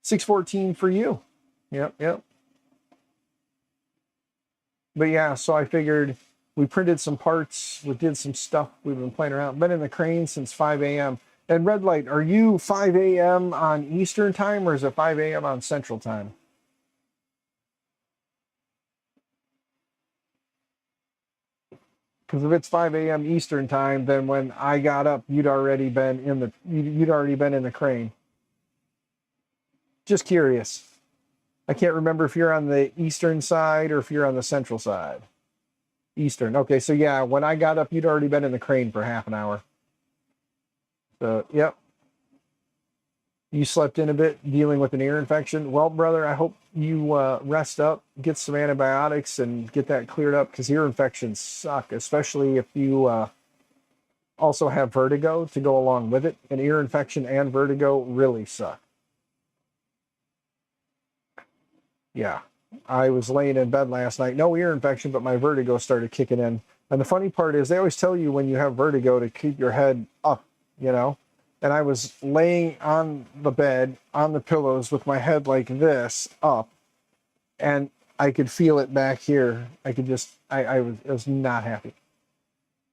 6:14 for you. Yep. But yeah, so I figured we printed some parts, we did some stuff, we've been playing around. Been in the crane since 5 a.m. And Red Light, are you 5 a.m. on Eastern time or is it 5 a.m. on Central time? Because if it's 5 a.m. Eastern time, then when I got up, you'd already been in the crane. Just curious. I can't remember if you're on the Eastern side or if you're on the Central side. Eastern. Okay, so yeah, when I got up, you'd already been in the crane for half an hour. So, yep. You slept in a bit dealing with an ear infection. Well, brother, I hope you rest up, get some antibiotics, and get that cleared up because ear infections suck, especially if you also have vertigo to go along with it. An ear infection and vertigo really suck. Yeah. I was laying in bed last night, no ear infection, but my vertigo started kicking in. And the funny part is they always tell you when you have vertigo to keep your head up, And I was laying on the bed, on the pillows with my head like this up, and I could feel it back here. I was not happy.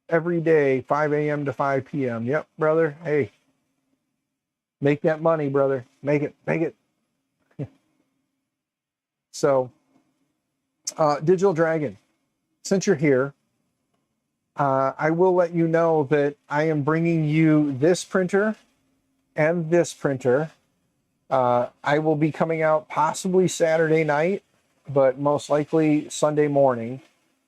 Every day, 5 a.m. to 5 p.m. Yep, brother. Hey, make that money, brother. Make it. So, Digital Dragon, since you're here, I will let you know that I am bringing you this printer and this printer. I will be coming out possibly Saturday night, but most likely Sunday morning.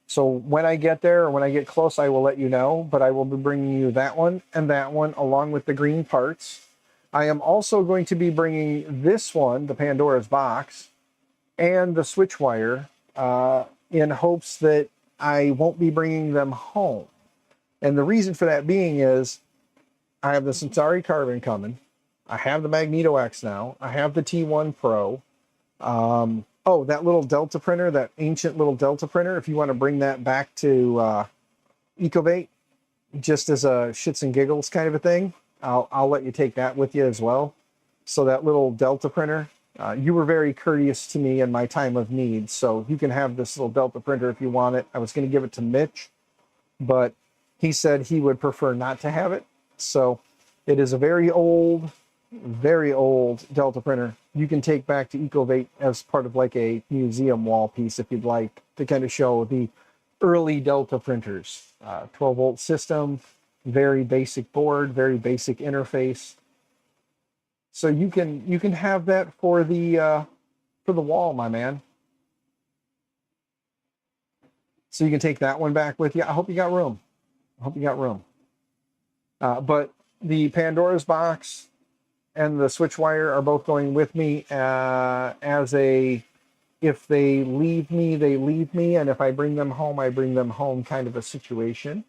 So when I get there or when I get close, I will let you know, but I will be bringing you that one and that one along with the green parts. I am also going to be bringing this one, the Pandora's box, and the switch wire in hopes that I won't be bringing them home. And the reason for that being is I have the Centauri Carbon coming. I have the Magneto X now. I have the T1 Pro. That little Delta printer, that ancient little Delta printer, if you want to bring that back to Ecovate, just as a shits and giggles kind of a thing, I'll let you take that with you as well. So that little Delta printer, you were very courteous to me in my time of need, so you can have this little Delta printer if you want it. I was going to give it to Mitch, but he said he would prefer not to have it. So it is a very old Delta printer. You can take back to Ecovate as part of like a museum wall piece if you'd like to kind of show the early Delta printers. 12-volt system, very basic board, very basic interface. So you can have that for the wall, my man. So you can take that one back with you. I hope you got room. But the Pandora's box and the switch wire are both going with me as a, if they leave me, they leave me, and if I bring them home, I bring them home kind of a situation.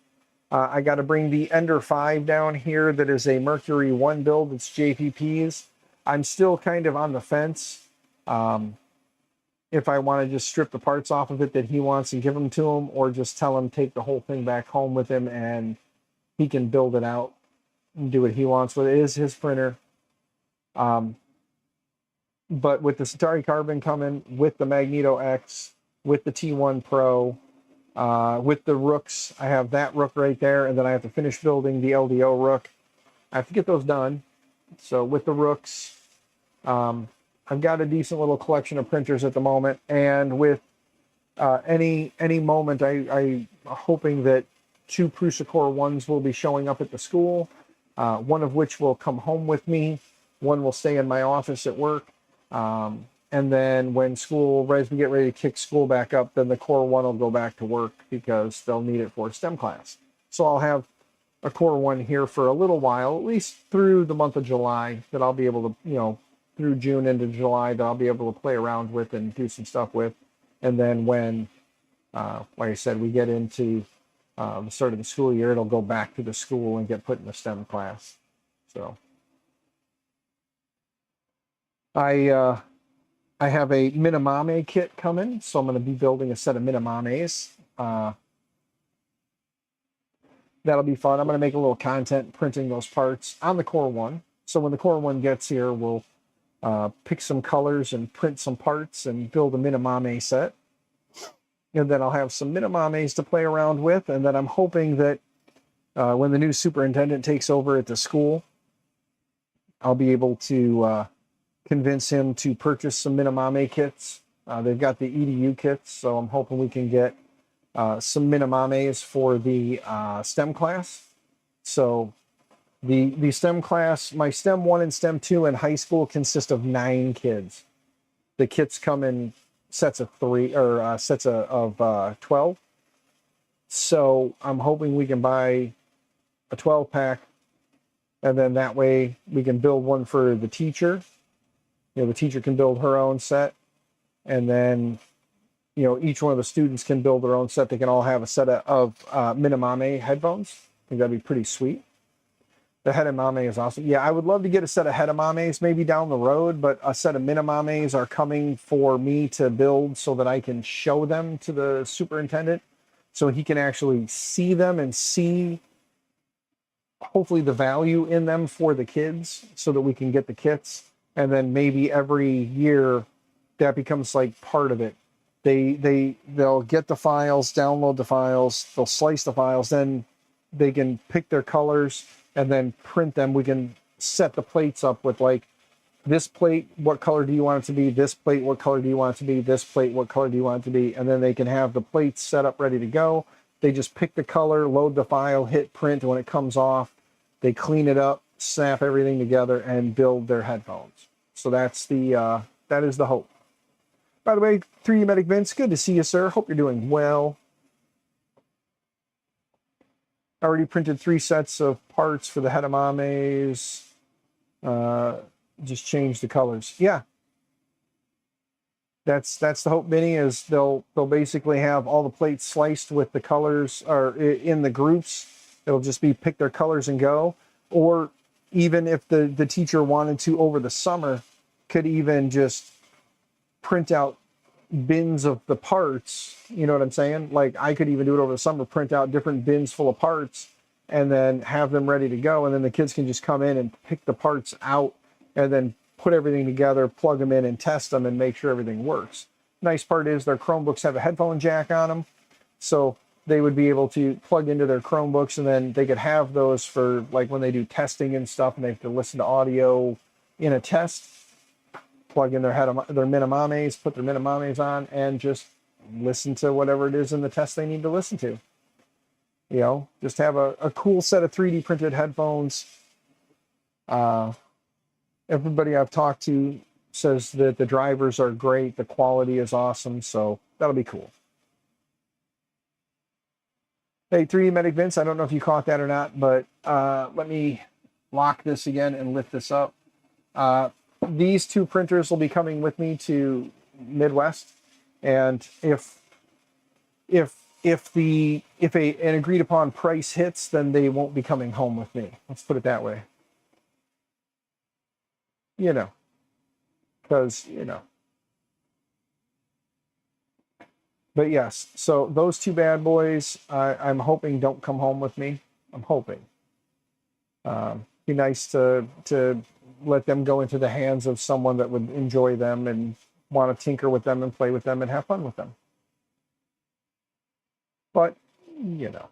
I got to bring the Ender 5 down here. That is a Mercury 1 build. It's JPP's. I'm still kind of on the fence. if I want to just strip the parts off of it that he wants and give them to him, or just tell him take the whole thing back home with him and he can build it out and do what he wants with it. It is his printer. But with the Centauri Carbon coming, with the Magneto X, with the T1 Pro, with the Rooks, I have that Rook right there, and then I have to finish building the LDO Rook. I have to get those done. So with the Rooks, I've got a decent little collection of printers at the moment, and with any moment, I'm hoping that 2 Prusa Core 1s will be showing up at the school, one of which will come home with me, one will stay in my office at work. And then when we get ready to kick school back up, then the Core 1 will go back to work because they'll need it for STEM class. So I'll have a Core 1 here for a little while, at least through the month of July, that I'll be able to, through June into July, that I'll be able to play around with and do some stuff with. And then when, like I said, we get into the start of the school year, it'll go back to the school and get put in a STEM class. So I have a Minamame kit coming, so I'm going to be building a set of Minamames. That'll be fun. I'm going to make a little content printing those parts on the Core 1. So when the Core 1 gets here, we'll pick some colors and print some parts and build a Minamame set. And then I'll have some Minamames to play around with. And then I'm hoping that when the new superintendent takes over at the school, I'll be able to convince him to purchase some Minamame kits. They've got the EDU kits, so I'm hoping we can get some Minamames for the STEM class. So the STEM class, my STEM 1 and STEM 2 in high school consist of 9 kids. The kits come in sets of 3 or sets of 12. So I'm hoping we can buy a 12 pack, and then that way we can build one for the teacher. The teacher can build her own set, and then each one of the students can build their own set. They can all have a set of Minamame headphones. I think that'd be pretty sweet. The Hedamame is awesome. Yeah, I would love to get a set of Hedamames maybe down the road, but a set of Minamames are coming for me to build so that I can show them to the superintendent so he can actually see them and see hopefully the value in them for the kids so that we can get the kits. And then maybe every year that becomes like part of it. They'll get the files, download the files, they'll slice the files, then they can pick their colors and then print them. We can set the plates up with like, this plate, what color do you want it to be? This plate, what color do you want it to be? This plate, what color do you want it to be? And then they can have the plates set up ready to go. They just pick the color, load the file, hit print, and when it comes off, they clean it up, snap everything together, and build their headphones. So that is the hope. By the way, 3D Medic Vince, good to see you, sir. Hope you're doing well. I already printed 3 sets of parts for the Hedamames. Just change the colors. Yeah. That's the hope, Benny, is they'll basically have all the plates sliced with the colors or in the groups. It'll just be pick their colors and go. Or even if the teacher wanted to over the summer, could even just print out bins of the parts. You know what I'm saying? Like I could even do it over the summer, print out different bins full of parts and then have them ready to go. And then the kids can just come in and pick the parts out and then put everything together, plug them in and test them and make sure everything works. Nice part is their Chromebooks have a headphone jack on them. So they would be able to plug into their Chromebooks and then they could have those for like when they do testing and stuff and they have to listen to audio in a test, plug in their Minamames, put their Minamames on and just listen to whatever it is in the test they need to listen to. Just have a cool set of 3D printed headphones. Everybody I've talked to says that the drivers are great. The quality is awesome. So that'll be cool. Hey, 3D Medic Vince, I don't know if you caught that or not, but let me lock this again and lift this up. These 2 printers will be coming with me to Midwest. And if an agreed upon price hits, then they won't be coming home with me. Let's put it that way. Because, But yes, so those two bad boys, I'm hoping don't come home with me. I'm hoping. Be nice to let them go into the hands of someone that would enjoy them and want to tinker with them and play with them and have fun with them. But, you know.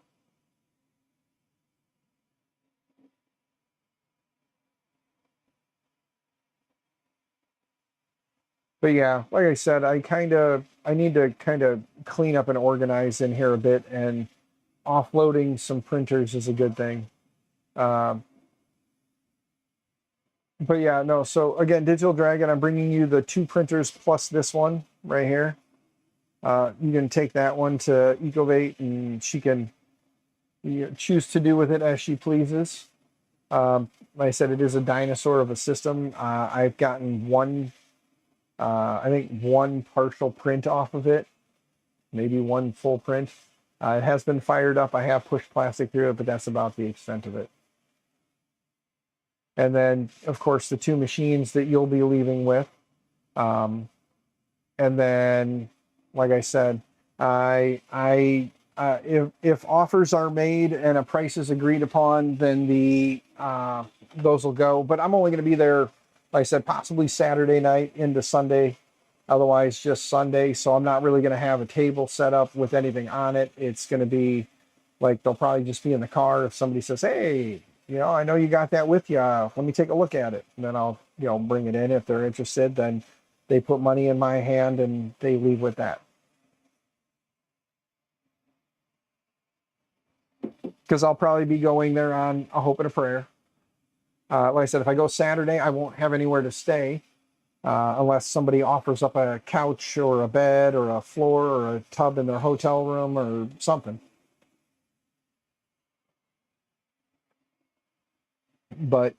But yeah, like I said, I need to kind of clean up and organize in here a bit, and offloading some printers is a good thing. Um, but yeah, no. So again, Digital Dragon, I'm bringing you the two printers plus this one right here. You can take that one to Ecovate, and she can choose to do with it as she pleases. Like I said, it is a dinosaur of a system. I've gotten one, I think one partial print off of it, maybe one full print. It has been fired up. I have pushed plastic through it, but that's about the extent of it. And then, of course, the two machines that you'll be leaving with. And then, like I said, if offers are made and a price is agreed upon, then those will go. But I'm only going to be there, like I said, possibly Saturday night into Sunday. Otherwise, just Sunday. So I'm not really going to have a table set up with anything on it. It's going to be like they'll probably just be in the car. If somebody says, "Hey, I know you got that with you. Let me take a look at it," and then I'll bring it in. If they're interested, then they put money in my hand and they leave with that. Because I'll probably be going there on a hope and a prayer. Like I said, if I go Saturday, I won't have anywhere to stay unless somebody offers up a couch or a bed or a floor or a tub in their hotel room or something. But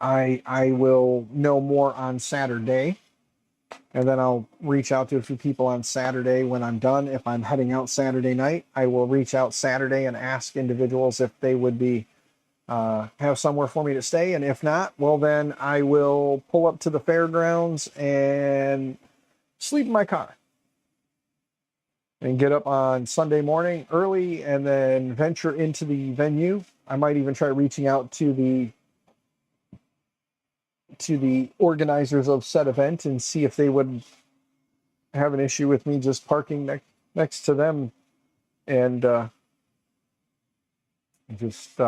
I will know more on Saturday, and then I'll reach out to a few people on Saturday when I'm done. If I'm heading out Saturday night, I will reach out Saturday and ask individuals if they would be have somewhere for me to stay. And if not, well, then I will pull up to the fairgrounds and sleep in my car and get up on Sunday morning early and then venture into the venue. I might even try reaching out to the organizers of said event and see if they would have an issue with me just parking next to them and just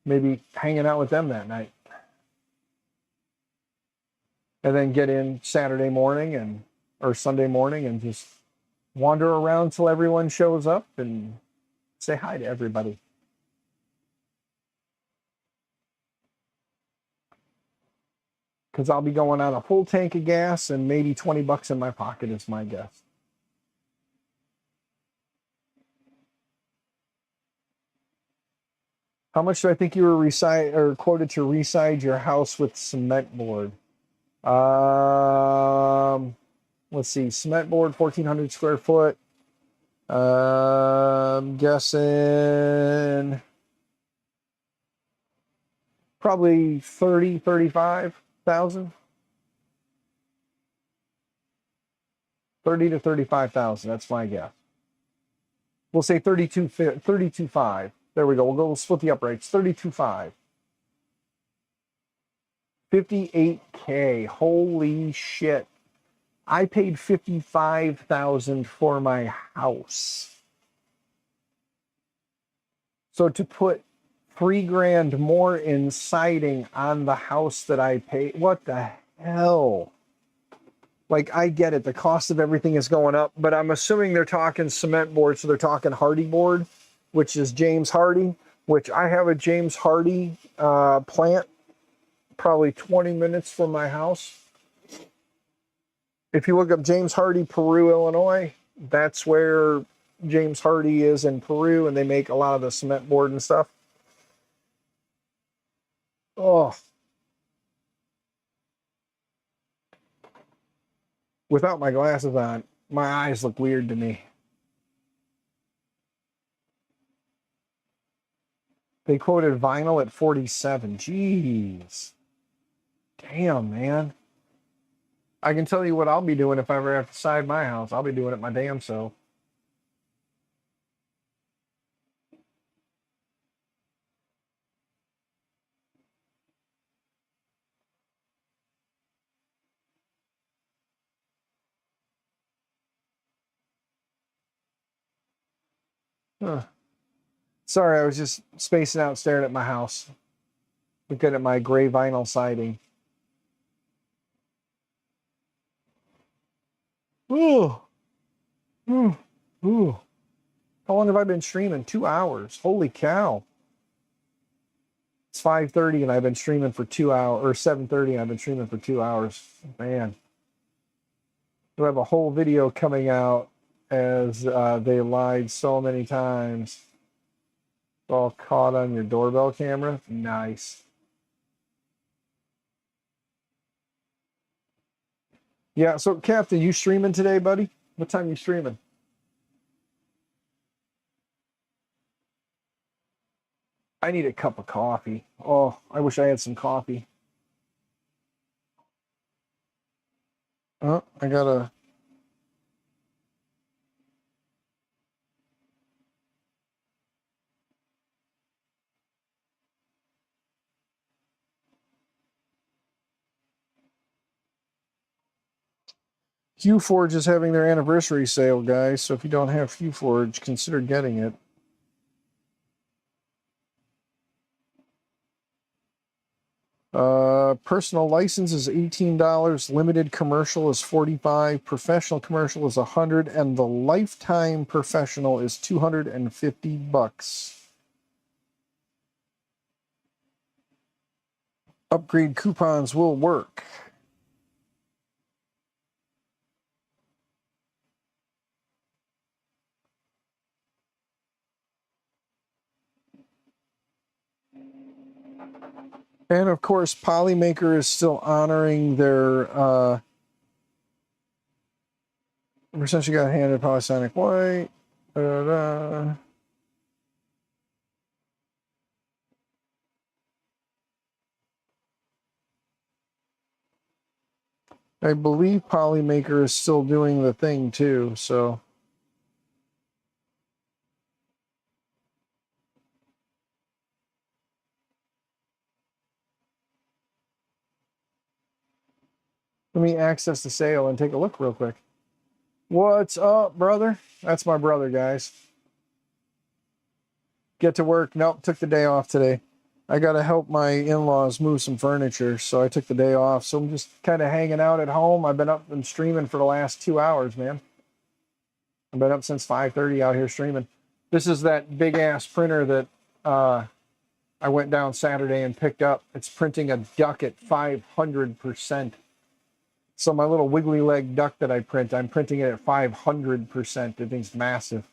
maybe hanging out with them that night. And then get in Saturday morning or Sunday morning and just wander around till everyone shows up and say hi to everybody. Because I'll be going on a full tank of gas and maybe $20 in my pocket is my guess. How much do I think you were quoted to reside your house with cement board? Let's see, cement board, 1,400 square foot. Guessing probably 35,000. 30 to 35,000. That's my guess. We'll say 32.5. There we go. We'll split the uprights. 32.5. 58K. Holy shit. I paid 55,000 for my house. So to put $3,000 more in siding on the house that I paid, what the hell? Like, I get it. The cost of everything is going up, but I'm assuming they're talking cement board, so they're talking Hardy board, which is James Hardy, which I have a James Hardy plant probably 20 minutes from my house. If you look up James Hardy, Peru, Illinois, that's where James Hardy is in Peru, and they make a lot of the cement board and stuff. Oh. Without my glasses on, my eyes look weird to me. They quoted vinyl at 47. Jeez. Damn, man. I can tell you what I'll be doing if I ever have to side my house. I'll be doing it my damn self. Huh. Sorry, I was just spacing out staring at my house, looking at my gray vinyl siding. Ooh, ooh, ooh. How long have I been streaming? 2 hours. Holy cow. It's 5:30 and I've been streaming for 2 hours, or 7:30 and I've been streaming for 2 hours. Man. We have a whole video coming out as they lied so many times. It's all caught on your doorbell camera. Nice. Yeah, so Captain, you streaming today, buddy? What time you streaming? I need a cup of coffee. Oh, I wish I had some coffee. Oh, I got a... QForge is having their anniversary sale, guys. So if you don't have QForge, consider getting it. Personal license is $18. Limited commercial is $45. Professional commercial is $100, and the lifetime professional is $250. Upgrade coupons will work. And of course, Polymaker is still honoring their essentially got handed polysonic white. I believe Polymaker is still doing the thing too, so let me access the sale and take a look real quick. What's up, brother? That's my brother, guys. Get to work. Nope, took the day off today. I got to help my in-laws move some furniture, so I took the day off. So I'm just kind of hanging out at home. I've been up and streaming for the last 2 hours, man. I've been up since 5:30 out here streaming. This is that big-ass printer that I went down Saturday and picked up. It's printing a duck at 500%. So my little wiggly leg duck that I print, I'm printing it at 500%. The thing's massive.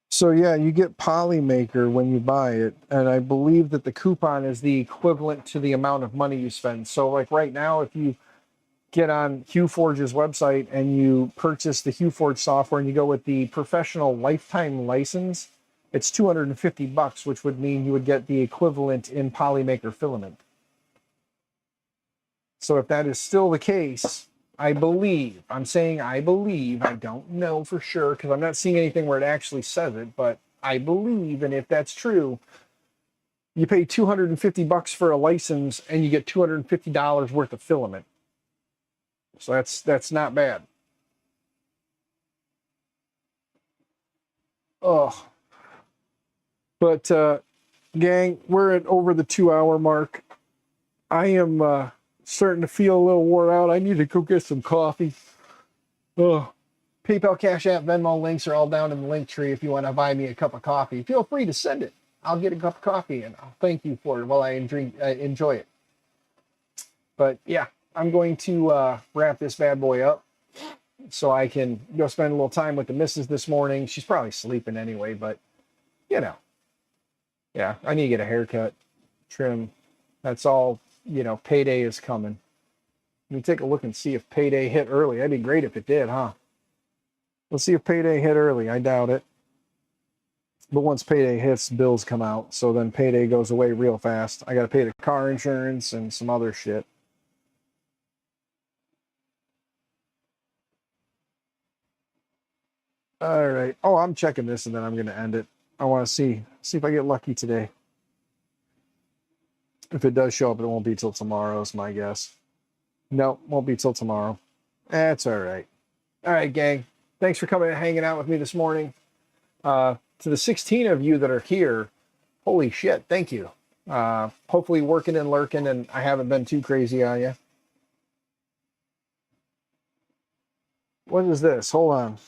So yeah, you get Polymaker when you buy it, and I believe that the coupon is the equivalent to the amount of money you spend. So like right now, if you get on QForge's website and you purchase the QForge software and you go with the professional lifetime license, it's $250, which would mean you would get the equivalent in Polymaker filament. So if that is still the case, I believe, I'm saying I believe, I don't know for sure because I'm not seeing anything where it actually says it, but I believe, and if that's true, you pay $250 for a license and you get $250 worth of filament. So that's not bad. Oh, but gang, we're at over the 2 hour mark. I am starting to feel a little wore out. I need to go get some coffee. Oh, PayPal, Cash App, Venmo links are all down in the Linktree. If you want to buy me a cup of coffee, feel free to send it. I'll get a cup of coffee and I'll thank you for it while I enjoy it. But yeah, I'm going to wrap this bad boy up so I can go spend a little time with the missus this morning. She's probably sleeping anyway, but you know, yeah, I need to get a haircut, trim. That's all, payday is coming. Let me take a look and see if payday hit early. That'd be great if it did, huh? Let's see if payday hit early. I doubt it. But once payday hits, bills come out. So then payday goes away real fast. I got to pay the car insurance and some other shit. All right. Oh, I'm checking this and then I'm going to end it. I want to see if I get lucky today. If it does show up, it won't be till tomorrow, is my guess. No, won't be till tomorrow. That's all right. All right, gang. Thanks for coming and hanging out with me this morning. To the 16 of you that are here, holy shit, thank you. Hopefully working and lurking, and I haven't been too crazy on you. What is this? Hold on.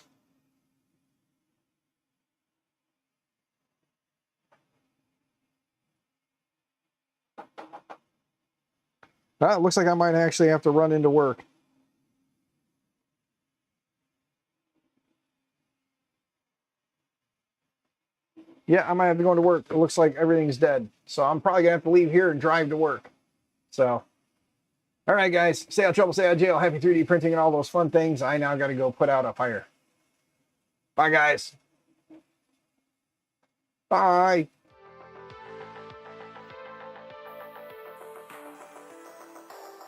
It looks like I might actually have to run into work. Yeah, I might have to go into work. It looks like everything's dead. So I'm probably going to have to leave here and drive to work. So, all right, guys. Stay out of trouble, stay out of jail. Happy 3D printing and all those fun things. I now got to go put out a fire. Bye, guys. Bye.